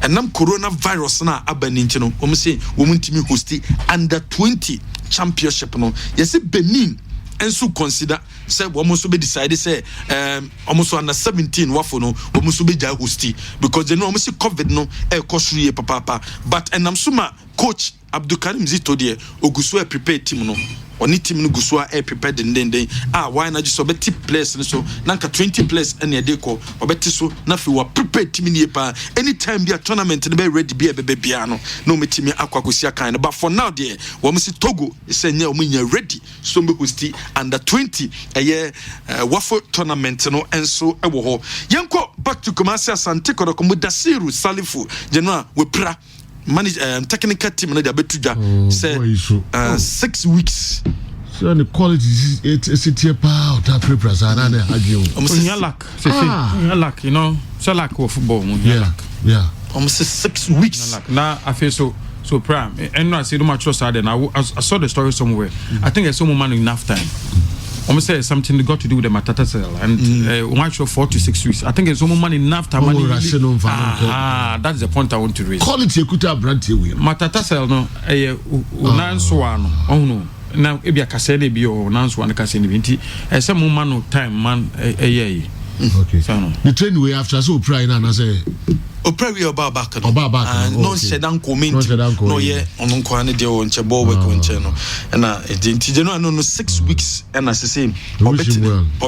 and nam coronavirus na abaninti no wo say woman timi hosti under 20 championship no yes Benin enso consider say wo so be decide say almost under 17 waffle no wo so be ja hosti because they know almost COVID no e kosuye papa but enam suma coach Abdulkarim Zito de oguso e prepare team no oni team no guso e prepare den why na just obeti players so nanka 20 players ene e dey ko obeti so na fi wa prepare team ni pa anytime dia tournament no be ready bia no no metimi akwakosia kan but for now there wo msi Togo say nya o nya ready so be hosti under 20 waffle tournament no enso e wo ho yenko back to Kumasi Asante Kotoko Mudasiru Salifu general we pra technical team na betuja say 6 weeks. So the quality is here pa ta prepare sana na agio. Luck, you know, so luck of football. Yeah. Almost 6 weeks. Now I feel so prime. And I see the match was and I saw the story somewhere. I think there's some man enough time. I'm say something got to do with the Matata cell and one show 4 to 6 weeks. I think it's some money enough time. That's the point I want to raise. Quality kuta brand we. Matata cell no nanswano. Oh no. Now ebia kasele bi o nanswano kasele binti. Some man no time man Okay. The train we after so pray na say Oprawi Obabaka no shedan comment no ye onunko ane de o nche bo we ko nche no na enti general no 6 weeks and as the same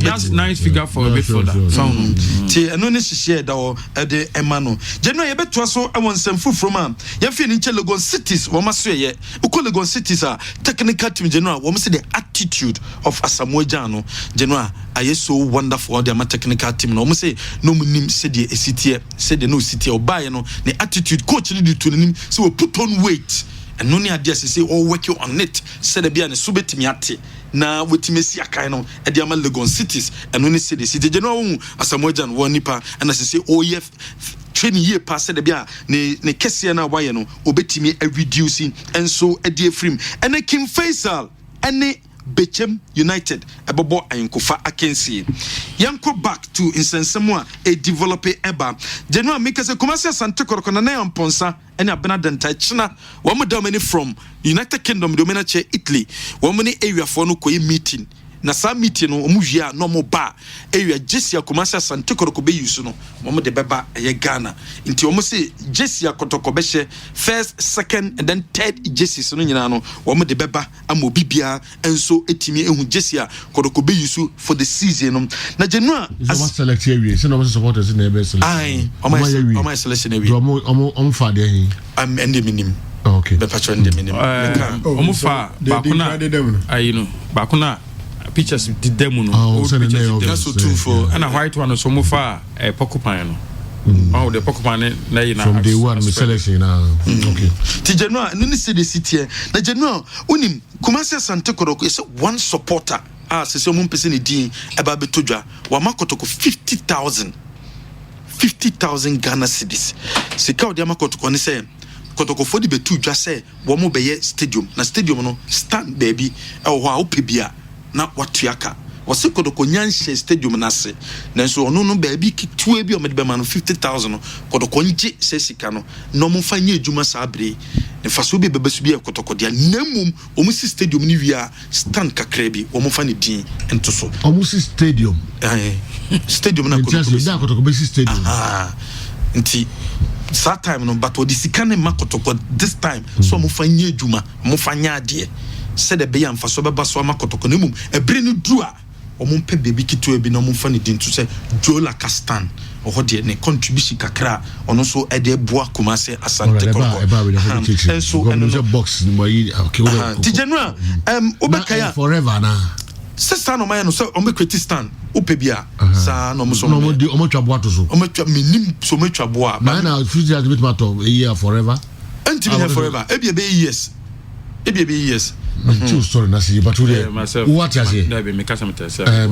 that's nice figure for a midfielder sound ti eno ne hihie da o de emano general ye beto so awon samfu from am ye fi ni nche Legon Cities wo maso ye uko Legon Cities technical team general wo say the attitude of Asamoah Gyan general aye so wonderful the technical team no say no munim say the city say the no city or buy no the attitude coach need to nim so we put on weight and no need to say all working on it said be an subetimi ate na wetimesi akai no e dey am Legon Cities and when say the city general Asamoah Gyan one nipa and as say OEF training year pass said be ne kese na why no obetimi a reducing and so e dey frame and Kim Faisal and Bechem United ebobo ayinkofa akensi yanko back to insensemo a developer eba general make say Kumasi Asante Kotoko na yamponsa ene abena denta china wo mo down many from United Kingdom do mena che Italy wo mo ni area for no koyi meeting na sa meeting no omu hwia no mo ba ewa Jesse Akomasi Asante Kotoko be use no mo de beba ye Ghana nti omu say Jesse Kotoko be hye first second and then third Jesse so no nyina no omu de beba am obi bia enso etimi ehu Jesse Kotoko be use for the season no na January as select here say no supporters na be select ai omu selection ewi omu fa de hin am ende minim okay be patch ende minim omu fa ba kuna ayi no ba kuna pictures did them no old pictures that's so true for and a white one so mo fa porcupine no oh the porcupine na you from day one me selection na okay ti January no ni say the city na January unim Kumasi Asante Kotoko is one supporter se so mo pese ne din e ba betodwa wa makotoko 50,000 Ghana cedis sika odi makotoko ne say Kotoko for the betodwa say wo mo beye stadium na stadium no stand baby e wo ho a opebia na watuaka wose Kotoko nyanhye stadium na se nanso ono no baabi kitua bi o mede be ma no 50,000 Kotoko nje se sika no no mo fa nya ejuma sa abre ne faso bi bebesu bi Kotoko dia namum o mu si stadium ni wia stand kakra bi o mo fa ne din ento so o mu si stadium stadium na Kotoko be si stadium nti that time no but odi sika ne ma Kotoko this time so mo fa nya ejuma mo fa nya ade said the Bayan for Soba Swama Kotokonimum, a brain drua, or Mumpe baby kitu be no mufani din to say Jola Castan, or what dear contribution kakra, or also a de bois Kumasi Asante Kotoko. And so, and box, General, Obakaya forever now. Sister no man, so Omekritistan, Upebia, San almost Omocha minim so much a bois. Man, I'll feel a bit matter a year forever. And to forever, every years. Yes. True story na see but what you say na be make some tell I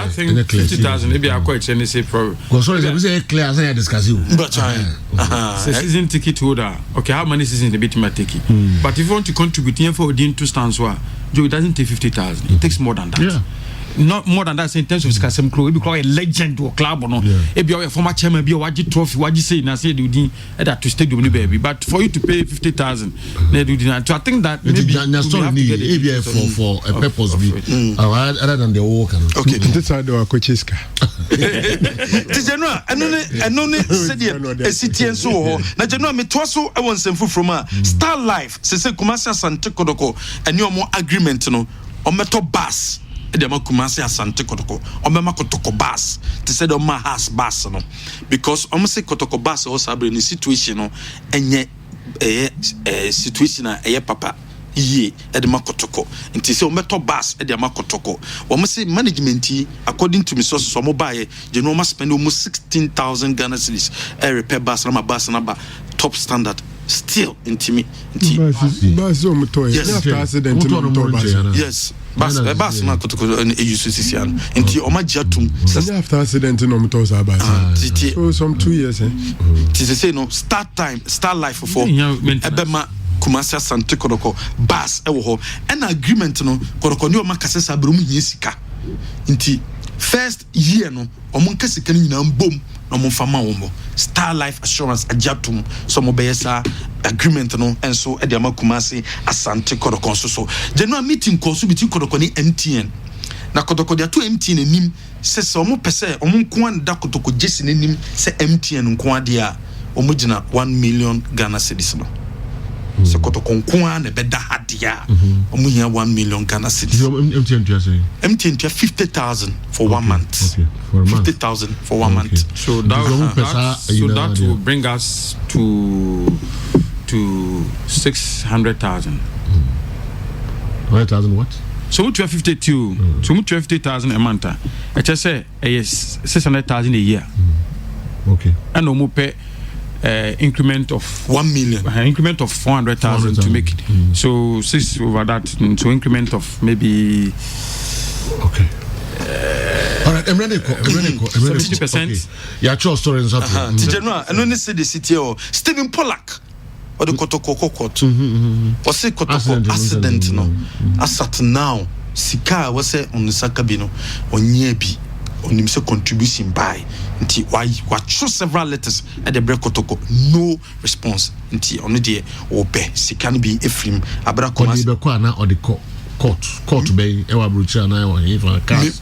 think 50,000 maybe I quite any say problem go sorry say clear as I discuss you but season ticket holder okay how many seasons the bit my ticket but if you want to contribute here for the two stands Joe it doesn't take 50,000 it takes more than that. Yeah. Not more than that in terms of Skasem Crew, we call a legend or club or no. If you're a former chairman, be a Waji trophy, what you say, and I say, do that to stadium, baby. But for you to pay 50,000, they do not. So I think that maybe for a purpose, other than the work. Okay, this is the Kochiska. General, and only said a city and so. Now, General, me twaso, I want some food from her. Star Life, say Kumasi Asante Kotoko, and no more agreement, no, on metal bus. Edema Kumasi Asante Kotoko omema Kotoko bus to say the has bus no because say Kotoko bus also have in situation no enye situation na papa ye edema Kotoko nti say ometo bus edema Kotoko say management according to me sources omo buy je no must spend almost 16,000 Ghana cedis repair bus na bus number top standard still intimi bus omoto yes bas na Kotoko use nti o ma jatum after accident no motos abas so some 2 years say no start life for ebema Kumasi Asante Kotoko bas e wo ho an agreement no Kotoko ni o ma kasesa abrum hiesika nti first year no o mon kasika ni nyina mbom no mon fama wo Star Life Assurance ajatum so mo beyesa agreement no enso e de ma Kumasi Asante Kotoko so general meeting course between Kotoko ni MTN na Kotoko dia to MTN nim se so mo pese o mo nko an da Kotoko Jesse nim se MTN nko ade a o mo gina 1 million Ghana cedis no se Kotoko nko an e beda hadia o mo hia 1 million Ghana cedis MTN to say MTN to 50,000 for 1 month okay for a month 50,000 for 1 month so that will bring us to 600,000 100,000 what so we 52 so we 50,000 a month I just say 600,000 a year okay and no more pay increment of 1 million increment of 400,000 to make it so 6 over that so increment of maybe okay all right I'm ready 70%. Yeah, true story is happening General and when they say the city or Stephen Pollack or the Kotoko court or say Kotoko accident no asat now sika was say on the sakabino or nyebi on himself contribution by nti why what several letters at the break Kotoko no response nti on the obe sika be Ephraim abra Kumasi be kwa na or the ko court bay ewa brucha na ewa hifa cars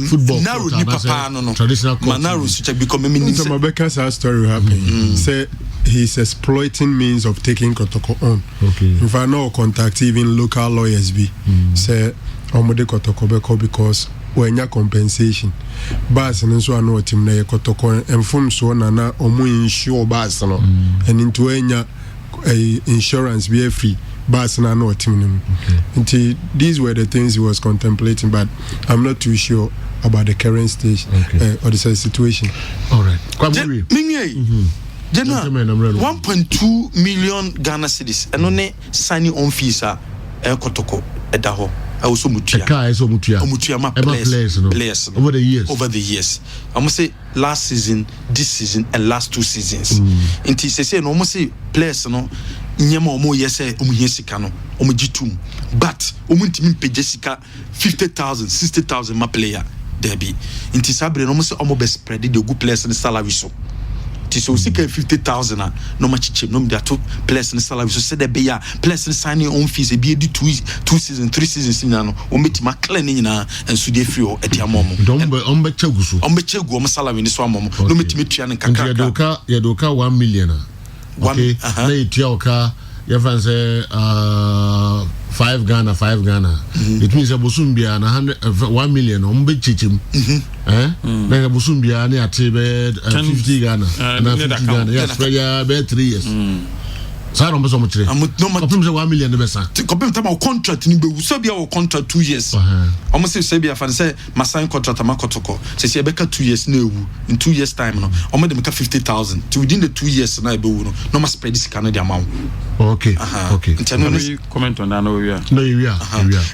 football narrow ni papa no traditional court narrow so become meaning so Mabeka's story happening say he's exploiting means of taking Kotoko on. Okay. If I know contact even local lawyers be say omode Kotoko beko because when your compensation bas and so I know team na Kotoko and from so na omu insure bas no and into enya insurance be free bas na no team until these were the things he was contemplating, but I'm not too sure about the current stage or the situation. All right. General, 1.2 million Ghana cedis and only signing on fees are Kotoko edaho. I also mutia players over the years. I must say last season, this season, and last 2 seasons. And he say no must say players no nyama omo yese omo yesika no omo jitum, but omo ntimi pe Jessica 50,000 60,000 ma player there be. And he sabre no must say omo be spread the good players in the salary so. So 50,000 no much cheap no there two players in salary so said be ya players in signing on fees e be 2 seasons 3 seasons no o meti ma clean na and so dey free o e dia momo on be chagusu o salary ni so momo no meti metua ne kakra ya doka 1 million okay na itua oka your friend say 5 Ghana it means a bosumbia na 1 million on be chichim na bosumbia na ate 50 Ghana na 50 Ghana yes for ya be 3 years so no so much no compim say 1 million be san compim time contract ni be so bia o contract 2 years almost say bia fan say ma sign contract ma Kotoko say be ka 2 years na ewu in 2 years time no almost dem ka 50,000 to within the 2 years na be wu no ma spread this kind of amount. Okay. Comment on that no we are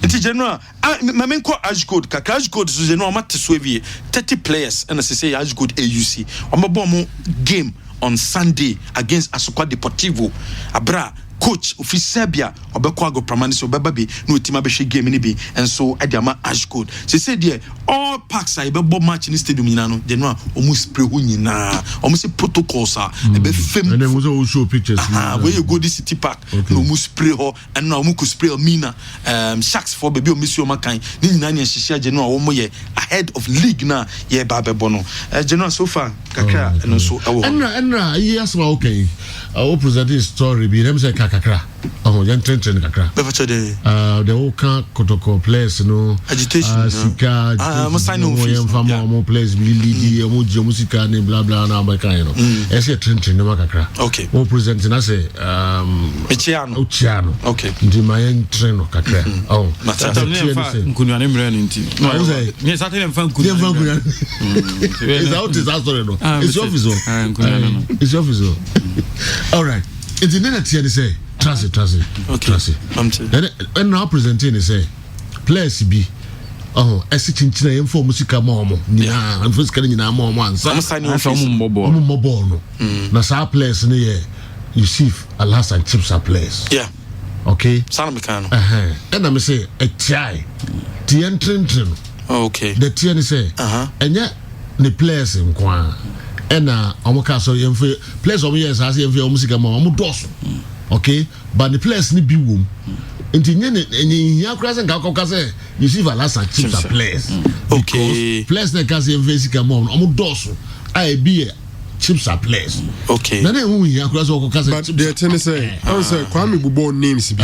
it's general my main call Ash Code Ash Code so general mat so 30 players and say Ash Code AUC omo game on Sunday against Asukwa Deportivo abra coach of Serbia obekwa go permanent obebabe no team abehwe game ni bi and so adiama Ash Code say there all parks are be match in stadium nyina no general almost spray hu nyina almost protocols are be fame and then we also show pictures where you go this city park no almost spray ho and no almost spray mina sharks for baby o misio makan ni nyina ne hihia general wo mo ye ahead of league na ye ba bebo no general so far kakra and so enra yes ma okay I present this story be them say kakra yan train kakra the whole Kotoko players no agitation sika mo sign on fees mo players be league mo je musika ni blah blah na ba kan no e say train no kakra okay o present na say Ochiano okay ndi my train no kakra nkunu ane mre nti no say me Saturday mfa nkunu is out is story no it's office it's office all right it's in the tier say trust and now presenting say players be esi chinchina yemfo musika momo nyina amfo skani nyina momo ansa mobo no na sa players ne ye Yusuf Alhassan chips are players okay sana mekano and I say a chai the entry okay the tier say enya the players in kwa ena omoka so yemfo players omo yes as yemfo musika momo omo doso okay but the players ni bi wom nti nye akura se nka say you see Valasa chips are players okay players na case invest come on doso I be chips are players okay na hu nya akura se okaka but the thing say I say Kwame Bubo names be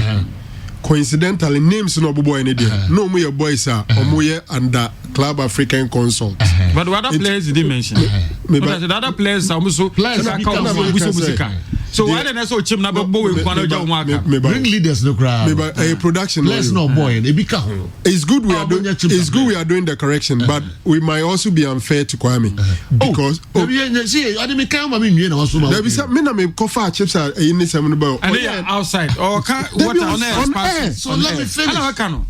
coincidentally names no bobo any there no mo your boys are omo ye under Club African Consult but what other players did he mention the other players are also players so why didn't I so chim na bobo we kwano ja umaka bring leaders no crowd a production let's no boy e be ka ho it's good we are doing the correction but we might also be unfair to Kwame because see I me kan ma me nwie na hoso ma there be me na me cover chips are in this and outside or what on so let me finish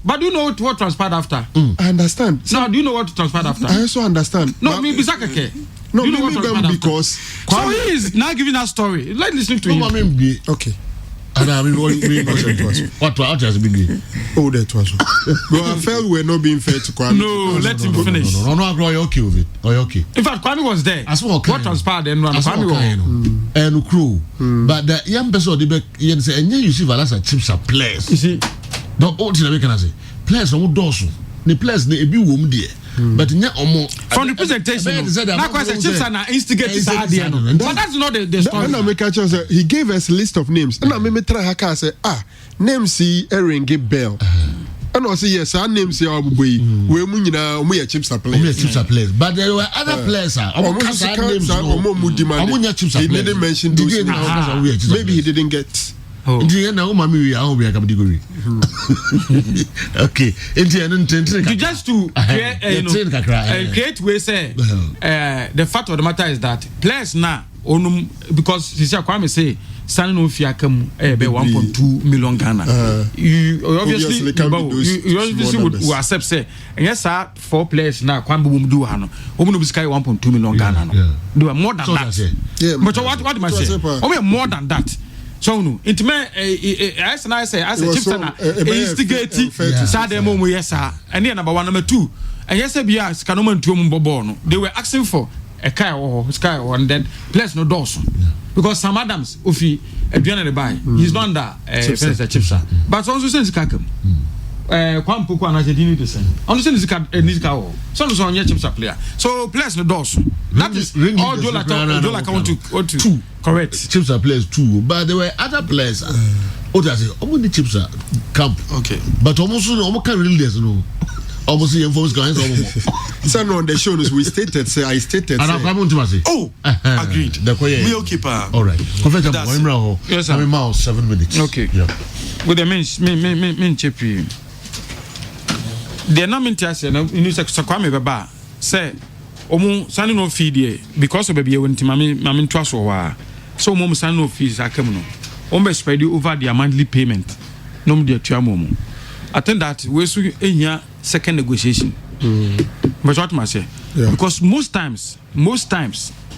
but do you know what transpired after I understand do you know what transpired after I also understand no me bisakeke no you know what because so he is now giving us story let's listen to him okay and I mean what has been oh that was but I felt we're not being fair to Kwame no let him finish no okay with it okay in fact Kwame was there what transpired then Kwame and crew but the young person they say and you see Valasa chips are players you see no what did I can say players no doors the players na ebi wo mu de but nya omo from the presentation na question chips and instigate is hard there no but that's not the story and make a choice he gave us a list of names and me try haka say names see ring bell and I say yes our names here we mu nyina omo ya chips players but there were other players omo names omo demand he didn't mention those names. Maybe he didn't get India na uma mi a we ka category. Okay. India to just to create create way say the fact of the matter is that players now because you see Kwame say signing no fee akam be 1.2 million Ghana. You obviously would accept say yes sir 4 players now Kwame bum do hano. Omo no be sky 1.2 million Ghana no. Do more than that. Yeah. But what am I say? Omo more than that. So no intimate as I say chips na instigate sad mo yes sir and then number 1 number 2 and yes bia sika no man tuom bobo no they were asking for a car or sky and then place no doors because Sam Adams ofi aduane the buy he's not under chips but also sense kakam kwampo kwa na jedini de sen on sense nisika ho so no so chips player so place no doors that is all Jola want to 2 correct chips players 2 but there were other players others omo chips camp okay but almost no can release no almost the info is going so on the show we stated say I stated and I'm going to say agreed we okay pa all right confess yes I'm now 7 minutes okay yeah with the men chepi the nomination you say Kwame baba say omu sani no feed here because of baby went mami trust wa so omu sani no fees akam no omu spread over the monthly payment no mu de tua momu I think that we so ehia second negotiation but what must say because most times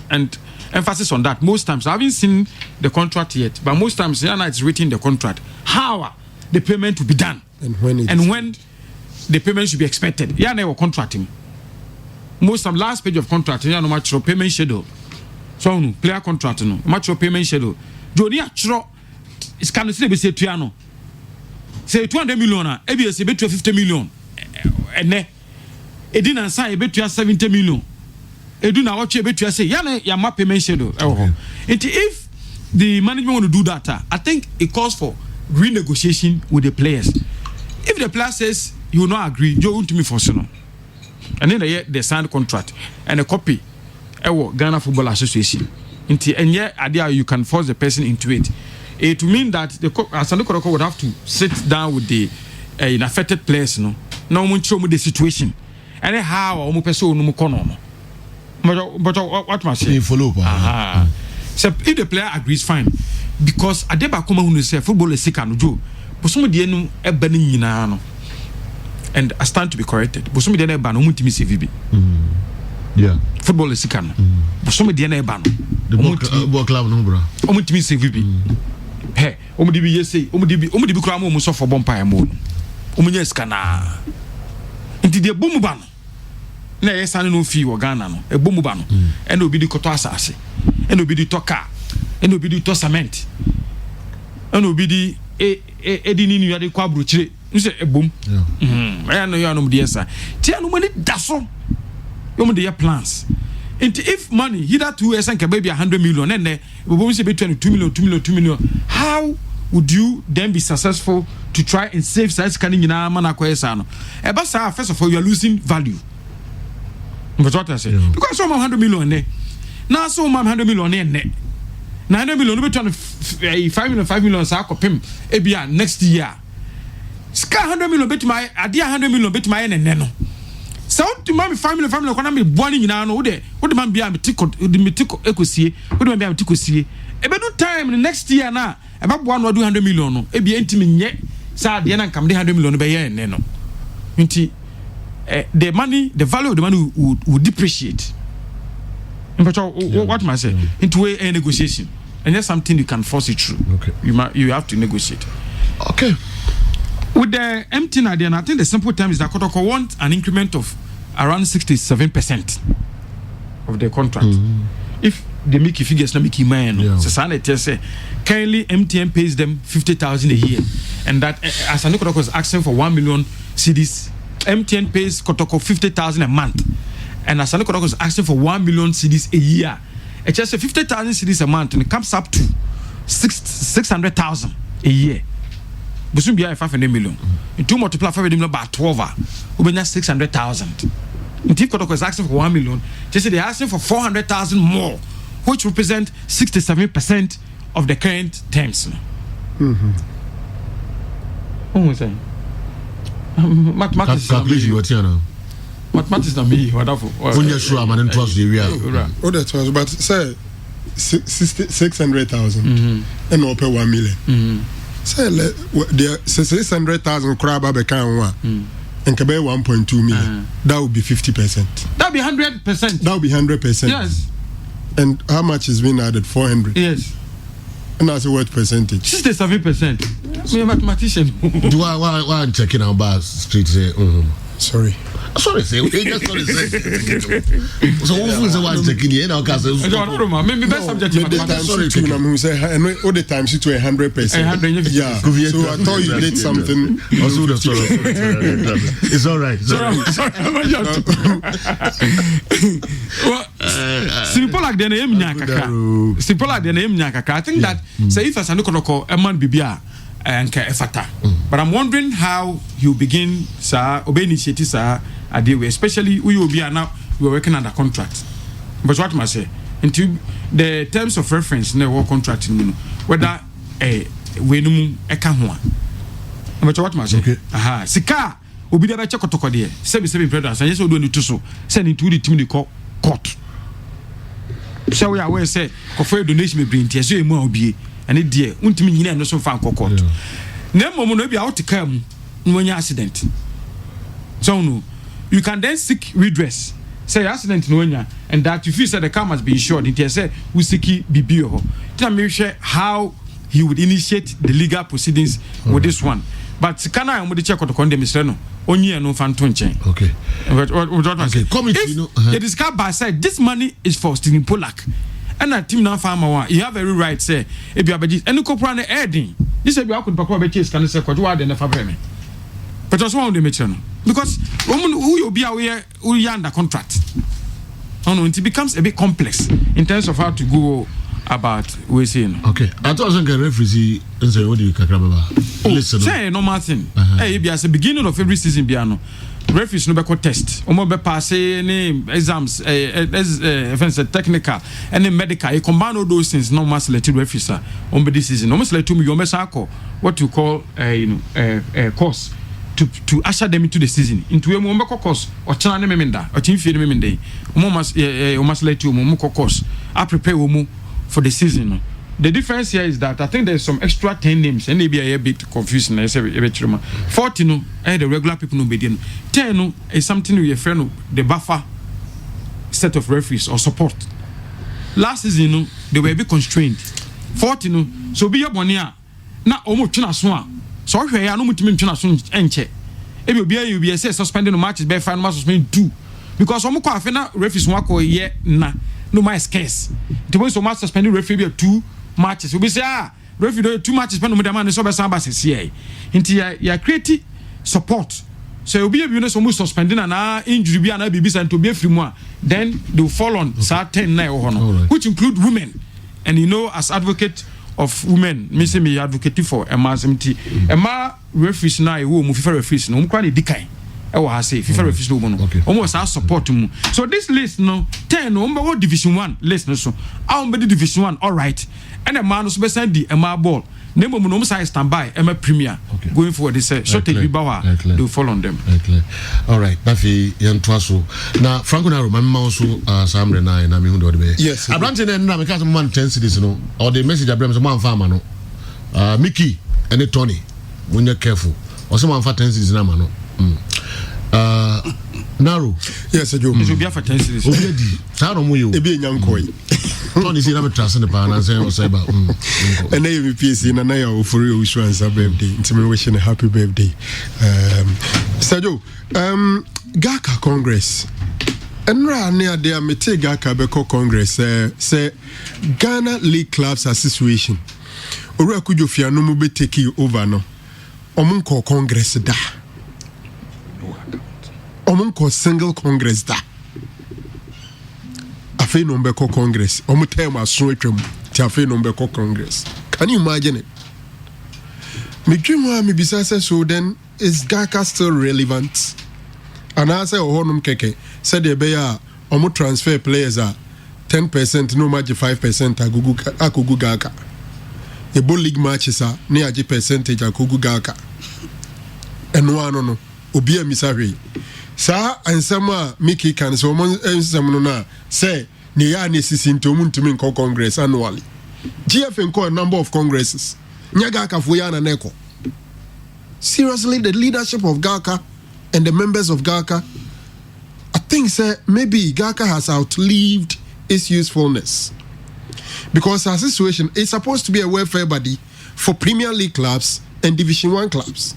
and emphasis on that most times I haven't seen the contract yet but most times Yana it's written the contract how the payment will be done and when the payment should be expected Yana will contract him most of last page of contract you know much payment schedule so no player contract no much payment schedule jodi atro is can say be say tuano say 200 million e be say be 50 million ene edi na san e be 70 million edu na watch e be say ya ma payment schedule if the management want to do that I think it calls for renegotiation with the players if the player says you will not agree you want to me for no and then they signed contract and a copy Ghana Football Association and idea you can force the person into it to mean that the Asante Kotoko would have to sit down with the affected players no now we show me the situation and how omo person no kono but what must say follow so if the player agrees fine because adeba koma hu say football is sick no jo bosom de enu eba ni nyina no and I stand to be corrected bosom de na eba no mutimi CVB yeah football is sick no bosom de na eba no the ball club no bro mutimi CVB hey omo de bi yesi omo de bi kura mo so for bompa mo omo nya sika na nti de bomu ba no na yesa no fi wo Ghana no e bomu ba no e na obi di koto asase e na obi di toka e na obi di to cement e na obi di di ni ya de kwa bruchire nse e bom ya no ya no de yesa ti anu mani daso yo mo de ya plans and if money hither 2 years and baby 100 million and we bom say between 2 million how would you then be successful to try and save size can nyina mana kwesa no e ba sa first of all you are losing value but what I say because so 100 million ne na so 100 million ne 900 million no between 5 million sa akopem e bia next year ska 100 million bet my adia 100 million bet my ne no so to my family kwana me boani nyina no wo de man bia me tiko ekosie wo de man bia me tiko sie e be do time next year na e ba boa no do 100 million no e bia ntimi nye sa de na nkam de 100 million be ye ne no nti the value of the money would depreciate. But what must I say? Into a negotiation, and that's something you can force it through. Okay, you have to negotiate. Okay. With the empty idea, I think the simple term is that Kotoko want an increment of around 67% of the contract. If the Mickey figures, no Mickey man. So Sana say currently MTN pays them 50,000 a year, and that as Kotoko was asking for 1 million cedis, MTN pays Kotoko 50,000 a month, and as Kotoko was asking for 1 million cedis a year. It's just 50,000 cedis a month, and it comes up to 600,000 a year. But soon be 500 million. In 2 multiply 500 million by 12, we be 600,000. In Team Kotoko is asking for 1 million. Just say they're asking for 400,000 more, which represent 67% of the current terms. What was I? Mathematics. Calculation, what's here now? Mathematics na me. Wonderful. When you're sure, man, and trust the area. Oh, that was, but say 600,000 and open 1 million. Say there 600,000 crab become one. And Kabe 1.2 million. That would be 50%. That would be 100%. That would be 100%. Yes. And how much is being added? 400. Yes. And that's what percentage? 67%. Me a mathematician. Do I I'm checking out bars street say sorry. Sorry, say we just sorry say. So who is the one checking here now? Cause no, maybe best subject. Sorry, who say all the time she to 100%. Yeah. So I thought you did something. It's all right. Simple like the name Nyakaka. Simple like the name Nyakaka. I think that say if as I look at a man bibia and efata. But I'm wondering how you begin, sir, obey initiative, sir, especially we will be now we are working under contract. But what must say? Into the terms of reference in the work contract, whether we know a canwa. But what must say? Okay. Aha, Sika will be the better cotocodie, 77 brothers, and yes, we do need to so send into the team court. So we are aware, say, for donation may bring tears, you will be. And it dear, untimi and no so fan court. Nemo no be out to come when you accident. So no, you can then seek redress. Say accident no nya, and that you feel that the car must be insured. It say we seek BBO. Tell me how he would initiate the legal proceedings with this one. But can I am the check on the condemn no only no fan chain. Okay. If it is car by side, this money is for Stephen Pollack. And a team now farmer, you have every right say if you have a any copra and adding. This is how could Papa chase can say what you are then a but just one of the mission because woman who you be aware who you under contract. Oh no, it becomes a bit complex in terms of how to go about we saying. Okay, I thought I was going to referee and say what do you listen. Say normal thing. Hey, be as the beginning of every season piano. Referees no be test omo be pass any exams technical and medical you combine all those things no must select referees on this season no must select to me you must what you call course to usher them into the season into a course or channel memenda or team feed memenda must let you course I prepare for the season. The difference here is that I think there's some extra 10 names and maybe a bit confusing. I say 40 no, the regular people no be 10 no is something we refer no the buffer set of referees or support. Last season no they were a bit constrained. 40 no so be your bonia na omo tuna so so hwe ya no mutimi tuna so enche. E be obi you be say suspending no matches be final match suspend 2 because omo kwa fe na referees won akọ na no my scarce. The way so much suspending referee be 2 matches. We say referee 2 matches pen no man so be samba sese. Inti ya create support. So obi you know so much suspending and injury be and be and to be free more. Then they will fall on certain na which include women. And you know as advocate of women, me say me advocate for Emma SMT. Emma referees na e wo mu FIFA referees no kwa dey dikan. E wo ha say FIFA referees no mo no. Almost our support mu. So this list no 10 no what division 1 list no so. Our division 1 all right. And a man who's send the Emma ball. Name of no size standby, Emma Premier. Going forward, they say, shortage Bibawa, they fall on them. All right, Nafi Yantwaso. Now, Franco Naro, my mouse, Sam Rena, and I'm going to be. Yes, I ran to the name because of 10 cities, no, or the message I bring one farmer, no. Mickey and Tony, when you're careful, or someone for 10 cities, no. Naro. Yes, I do. It will be for 10 cities. How do you be young coy? Tony, see, I'm a trust in the pan and say, about and then you PC and I for you, wish one's a birthday. It's me wishing a happy birthday. Sajo, Gaka Congress. Enra ne ade a mete Gaka beko Congress say Ghana League Clubs Association. Ora kujo fia no mu be take over no. Omunko Congress da. Omunko single Congress da. Afi no beko Congress. Omu term aso atwam. Ti afi no beko Congress. Can you imagine it? Me dream wa me bisa say so then is Gaka still relevant? And I say ohonum keke said the beya omu transfer players are 10% no match 5% akugu Gaka. Ebo league matches are near a percentage akugu Gaka. And no obi a misahwe. Sa ansama Mickey can so mon na say ne ya ne sisi ntomu ntumi nko Congress annually. GF nko a number of congresses. Nyaga Gaka ya na neko. Seriously, the leadership of Gaka and the members of Gaka, I think maybe Gaka has outlived its usefulness. Because our situation is supposed to be a welfare body for Premier League clubs and Division 1 clubs.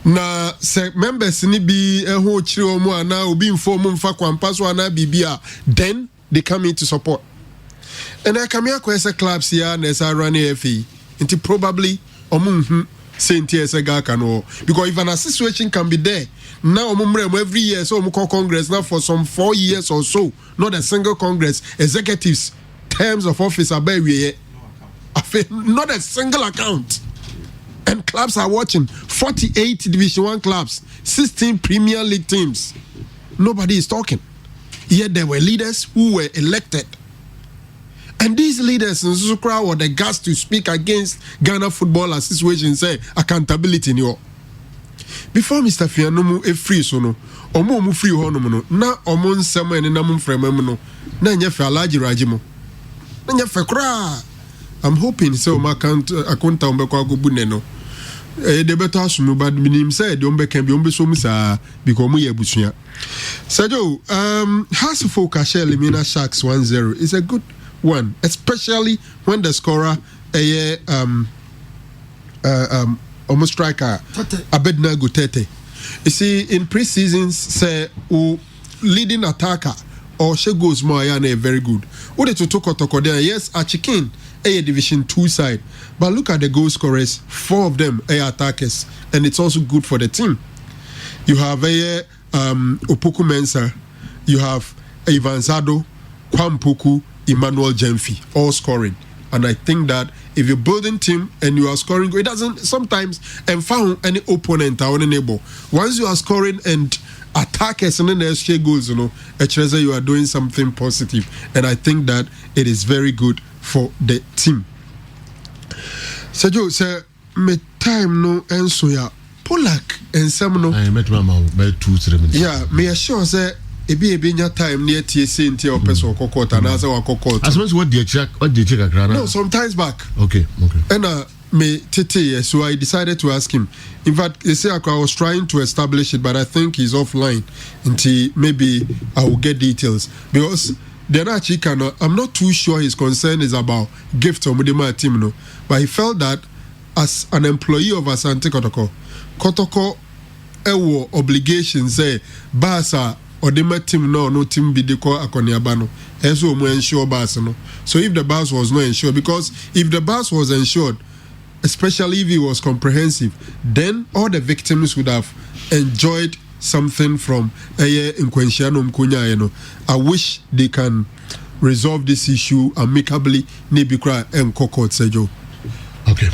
Na members ni bi ho chiri omo ana obi inform mfa kwampa so ana bibia, then they come in to support. And I come here kwese clubs here na sa run FA. Until probably omo Saint Gaka no, because if an situation can be there now, every year so Congress now for some 4 years or so, not a single Congress executives terms of office are very not a single account, and clubs are watching 48 Division 1 clubs, 16 Premier League teams. Nobody is talking. Yet there were leaders who were elected. And these leaders in Susukra were the guts to speak against Ghana Football Association, say accountability in your. Before Mr. Fianomu a free sono, omo free honomono, na omon sama and namun frememono, na nyefe alaji rajimo. Na nyefe kra. I'm hoping so my account umbeko agubuneno. The better asumu bad minim said the umbe can be umbe so misa because mu yebusuya. Sajo, Hasufo Kashe Limina Sharks 1-0 is a good one, especially when the scorer almost striker Abednego Tete. You see, in pre-seasons, say leading attacker or she goes more very good. What to toko there? Yes, Achikin a Division 2 side, but look at the goal scorers. 4 of them are attackers, and it's also good for the team. You have Opoku Mensah, you have Ivan Zado, Kwampuku, Emmanuel Jemfi, all scoring. And I think that if you're building team and you are scoring, it doesn't sometimes found any opponent or any neighbor. Once you are scoring and attackers and then there's goals, actually you are doing something positive. And I think that it is very good for the team. Sergio, sir, me time no enso ya Polak and some no. I met my mom by 2-3 minutes. Yeah, me assure say. Ebi nya time near TSA into your person kokota and as our kokota. I suppose what do you check No, sometimes back. Okay. And me tete, so I decided to ask him. In fact, they say I was trying to establish it, but I think he's offline until maybe I will get details. Because they're not chicken. I'm not too sure his concern is about gift or Mudima team, no. But he felt that as an employee of Asante Kotoko ewo obligations say Basa or the team no team be the call akoniabano. Eso mo ensure bus no. So if the bus was not insured, because if the bus was insured, especially if it was comprehensive, then all the victims would have enjoyed something from Nkwensiano Mkunya. I wish they can resolve this issue amicably. Nibikra and Kokot Sejo. Okay.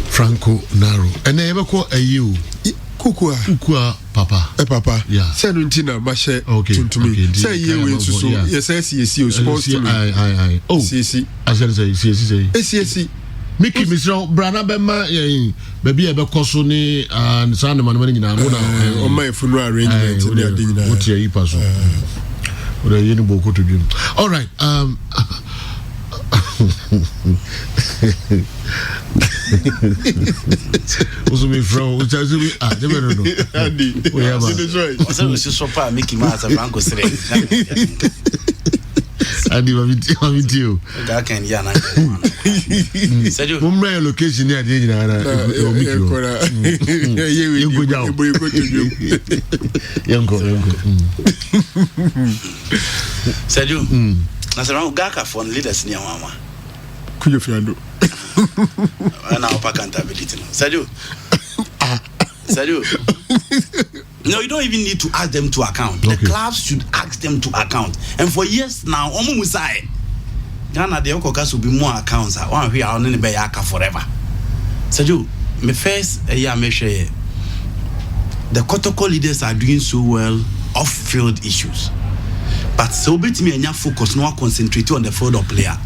Franco Naro. And I ever call a you. Kukua papa. Papa. Yeah. Say nuntina mashe to me. Okay. Say you win so. Yes, CSC sports to me. I. Oh. CSC. I said CSC. CSC. Mickey Mr. Brana Bema baby ebe koso ni and sound man nyina no na on my funeral arrangement we are doing that. What you pass. We are yin boko to dream. All right. Also me from which I say never know. Andy. We have so Mickey Mouse and Franco Sere. Adi video. That can yana. Said you Mumra location near the said you na se ran gaka for leaders near mama kuyo fiando and our accountability said you no, you don't even need to ask them to account. The clubs should ask them to account. And for years now, Omo Musai, Ghana the Okokas will be more accounts. One here on any bayaka forever. So you, me first year me share. The Kotoko leaders are doing so well off-field issues, but so bit me and focus no concentrate on the field of player.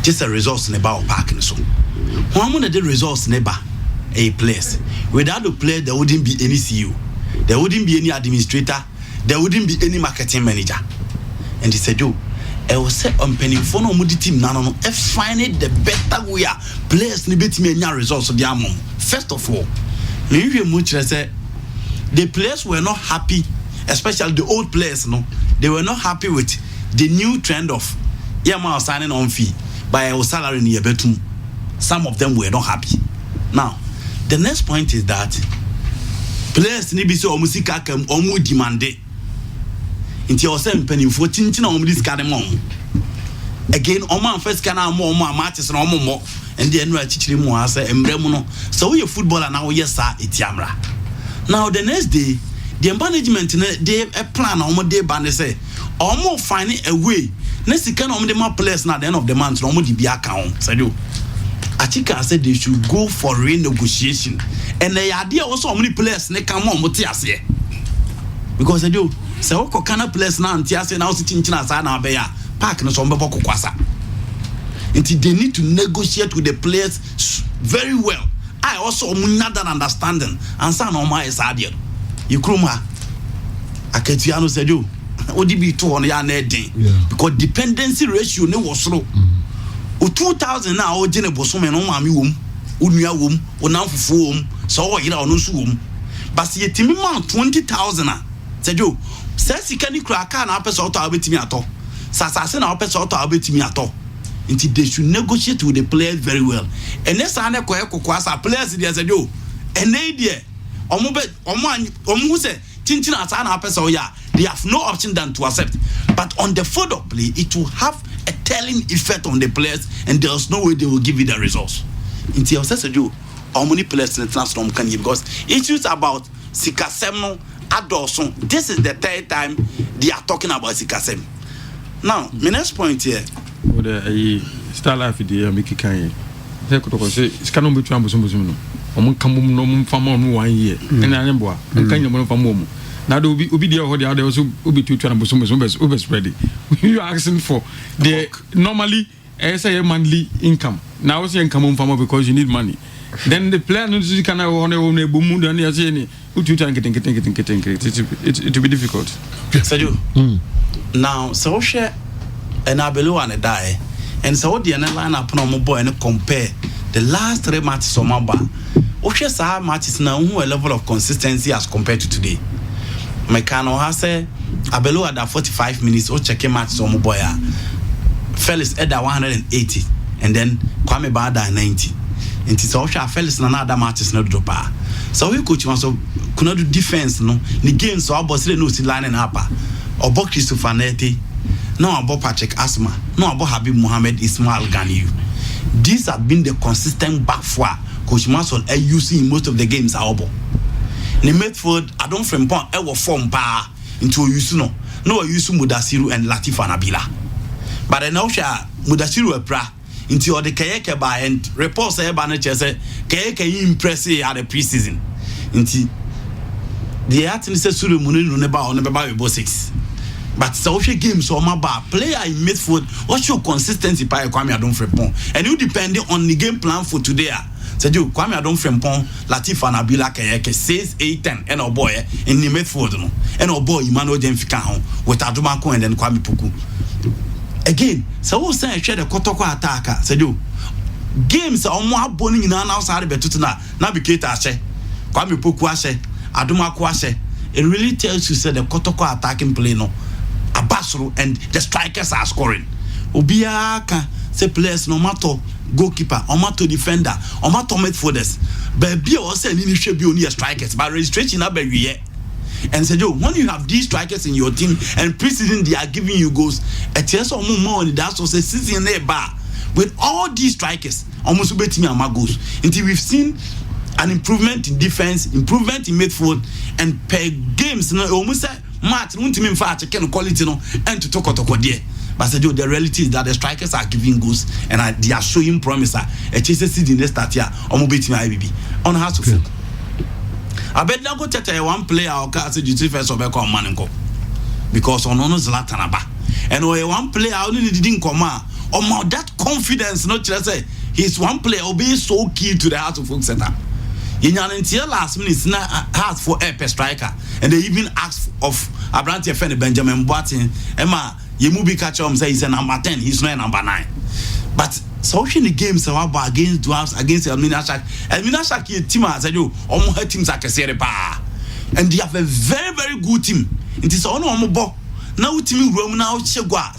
Just a resource in about parking so. One of the resource neighbor a place. Without the player, there wouldn't be any CEO. There wouldn't be any administrator. There wouldn't be any marketing manager. And he said, "Yo, I was set on penny for no mudi team. No. Find it the better way. Players need to make results of the amount. First of all, the players were not happy, especially the old players. No, they were not happy with the new trend of Yama signing on fee by our salary in Yebetum. Some of them were not happy. Now, the next point is that players need to be so musika kem omu demande. Inti o sem penny for tintina omu this kind of again oman first kana more matches no more and the enra chichiri mu asa embremu no so we footballer now yes sir itiamra. Now the next day the management they a plan omu dey ban say omu find a way na sika na omu dey ma players na at the end of the month no omu di bi account said you Achika said they should go for renegotiation. And the idea also how many players they come on Motiase. Because they do say what kind of players now Tiase now sitting in China beya park no some boko kwasa. Until they need to negotiate with the players very well. I also another understanding and some on my side. You kruma Aketiano said you ODB 2 on your net because dependency ratio ne was low. 2000 now o jene bosome no maami wom onua wom onamfofo wom so o yira ono so wom bas yetimi ma 20000 a sejo sika ni kura aka na apesa auto abetimi ato sasase na apesa auto abetimi ato nti they should negotiate with the players very well and next ane ko asa players dey sejo ene dey omo hu se tintina asa na apesa o ya they have no option than to accept but on the field of play it will have a telling effect on the players and there's no way they will give you the results. Until you how many players in the transform can you because issues about Sikasem Adolson. This is the third time they are talking about Sikasem. Now, my next point here. The star life the make can say scanom between Bosom. Come no farm on 1 year. And I am boy. And can you from now there will be the other also will be 2 Bosom ready. You are asking for the normally say monthly income. Now it's income on farmer because you need money. Then the plan is you can own a boom and you're saying it will be difficult. So you now so share and I below and a die and so the line up on boy and compare the last 3 matches on my bar. Oshes are matches now who a level of consistency as compared to today. Mekano has said Abelo at 45 minutes or checking matches on my boy. Felix at 180 and then Kwame Bada 90. And it's also Felix and another matches not drop. So we coach also could not do defense no the game so about no see lining up or about Christopher Neti, no about Patrick Asma, no about Habib Mohammed Ismail Ganiyu. These have been the consistent back four Coach Mason using in most of the games are able. In the midfield, I don't from point ever form bar into Yusuno. No use Mudasiru and Latif Anabila. But I know Mudasiru a pra into the Kayeke by and reports a banner say Kayeke impressive at the preseason. Into the artist says Suru Muninu Neba on the 6. But social games or my bar player in midfield, what's your consistency by Kwame Adon Frempong? And you depending on the game plan for today. Said you Kwame Adon Frempong, Latif Anabila Kayeke 6, 8, 10, and a boy in the midfield, no, and a boy Emmanuel Denfika with Adumako and then Kwame Puku. Again, so who say share the Kotoko attacker? Said you games are more boning in an outside betutuna, navigate Ashe, Kwame Puku Ashe, Adumako Ashe. It really tells you say the Kotoko attacking play no. pass through and the strikers are scoring. Obiaka say players no matter goalkeeper, no matter defender, no matter midfielders. Baby also any should be only strikers, but registration up every year. And said, when you have these strikers in your team and preseason they are giving you goals, at yes or more on that's also a season there bar with all these strikers almost beating me goals until we've seen an improvement in defense, improvement in midfield, and per games almost match won't mean fat can quality no and to talk there. But said, the reality is that the strikers are giving goals and they are showing promise. A chase season they start here almost beating my IBB on how to feel. I bet now go tete one player or cast the first of a man because on Zlatan aba and one player only didn't come out that confidence not just say he's one player will be so key to the Heart of Folk Center. In until last minute now asked for a striker and they even asked of Abrante Fene Benjamin Boateng Emma Yemubi catcher say he's a number 10 he's not a number 9 but so in the games about against Dwarfs against Elmina Shaki team as I do almost her teams are pa and they have a very good team. It is on now team room now Chegua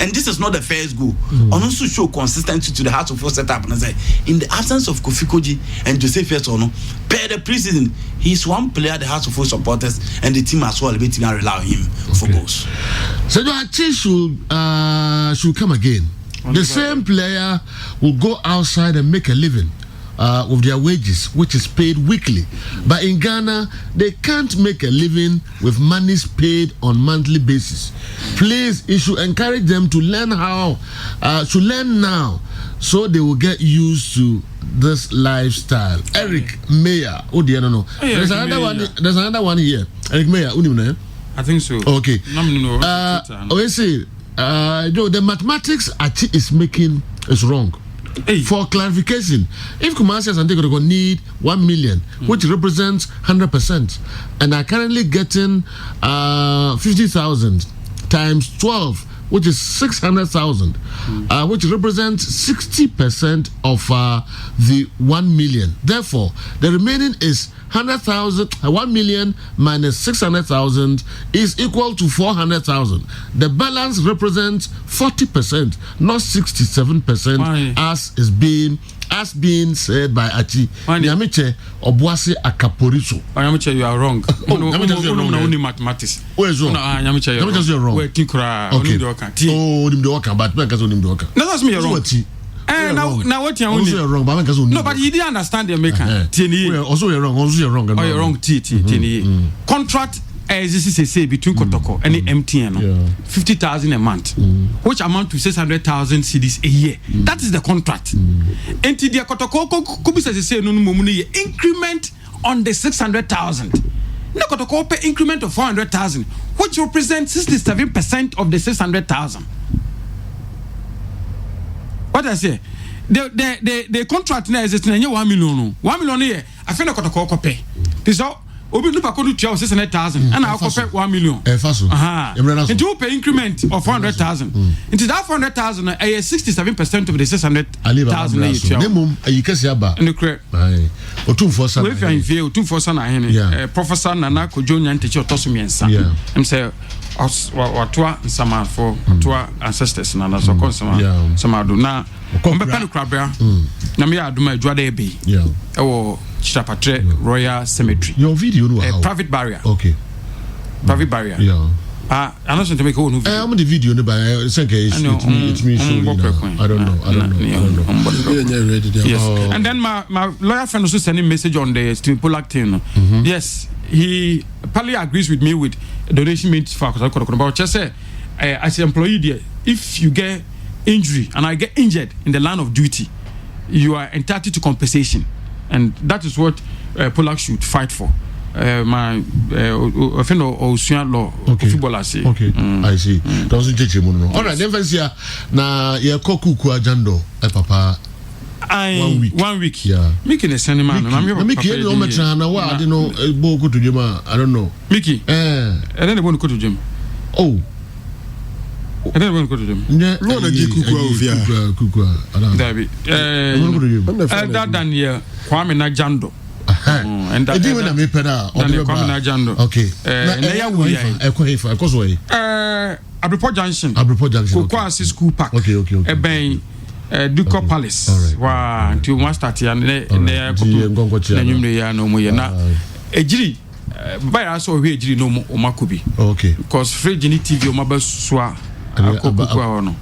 and this is not the first goal. On also show consistency to the Heart of Folk setup and say in the absence of Kofi Koji and Joseph Fesono per the preseason he's one player the Heart of Folk supporters and the team as well waiting and rely on him for goals. So Achi should come again. The same player will go outside and make a living with their wages, which is paid weekly. But in Ghana, they can't make a living with monies paid on monthly basis. Please, you should encourage them to learn to learn now, so they will get used to this lifestyle. Eric Mayer, oh dear, no. There's another one. There's another one here. Eric Mayer, I think so. Okay. The mathematics Achi is making is wrong. Hey. For clarification, if Kumasi and Antigua need 1 million, which represents 100%, and are currently getting 50,000 times 12, which is 600,000, which represents 60% of the 1 million. Therefore, the remaining is 100,000. 1 million minus 600,000 is equal to 400,000. The balance represents 40%, not 67%, as being said by Achi. Nyamiche Obuasi Akaporiso. Nyamiche, you are wrong. Only mathematics. Where is wrong? Nyamiche, you are wrong. Where Tinkra? Okay. Oh, Nimdoka, but Nimdoka. No, that's me wrong. Now what you're also wrong, but no, but you didn't understand the maker. Also you're wrong. Also you're wrong. Oh, you're wrong. Contract as say between Kotoko and MTN, 50,000 a month, which amount to 600,000 cedis a year. That is the contract. And the Kotoko could be say no increment on the 600,000. No Kotoko pay increment of 400,000, which represents 67% of the 600,000. What I say, the contract now is 1 million. 1 million here. I feel like Kotoko pay. This all. Obi no pakodu 600,000 and I pay 1 million. And you pay increment of 400,000. Into that 400,000, 67% of the 600,000. You can see about. And the correct. If you in fear, 2 for son, Professor Nana Kojonia and teacher Tosumiensa. I'm say, what some for two ancestors and others, of course, some do now. Compare Crabber, Namia do my Juadebi. Oh. Chapatre Royal Cemetery. Your video, private barrier. Okay. Private barrier. Yeah. I'm not to make a new video. I'm the video, but it's okay. It's me. I don't know. Yes. And then my lawyer friend also sending message on the Stimpolac thing. Yes, he partly agrees with me with donation means for about just say as an employee there, if you get injury and I get injured in the line of duty, you are entitled to compensation. And that is what Polak should fight for. My friend Ocean law, footballer say. Okay, I see. Doesn't teach him. All right, then first year, na ye koku kuajando, papa. 1 week. Yeah. Mickey is sending man. Mickey, I don't know. Go to gym. I don't know. Mickey. And then they want to go to gym. Oh. And then we go to them. No, the David. That than here, Kwame Najando. and that even na me peda okay na ya wo ya e ko so e Abripo Junction Kokwa School Park okay eben Duco Palace wa nti we start ya na nyumre ya no mo ye na ejiri baya so hwe ejiri no mo makobi okay because fridge ni TV o mabasua akokwa no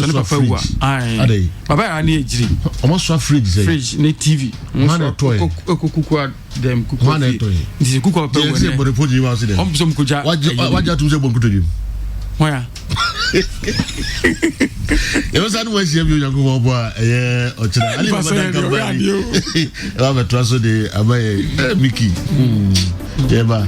so papa wa ai baba ya ni ejiri o so fridge ni TV mana toy ekokukwa dem kukwa mana toy ndi kukwa pa we ne bo ji wa so dem om so mkuja waja tum se bon kuto dim moya eu sa no wa sie bi onyanko mo bo a o chira ali baba dan ka ba ni e ba traso de abaye Mickey yeba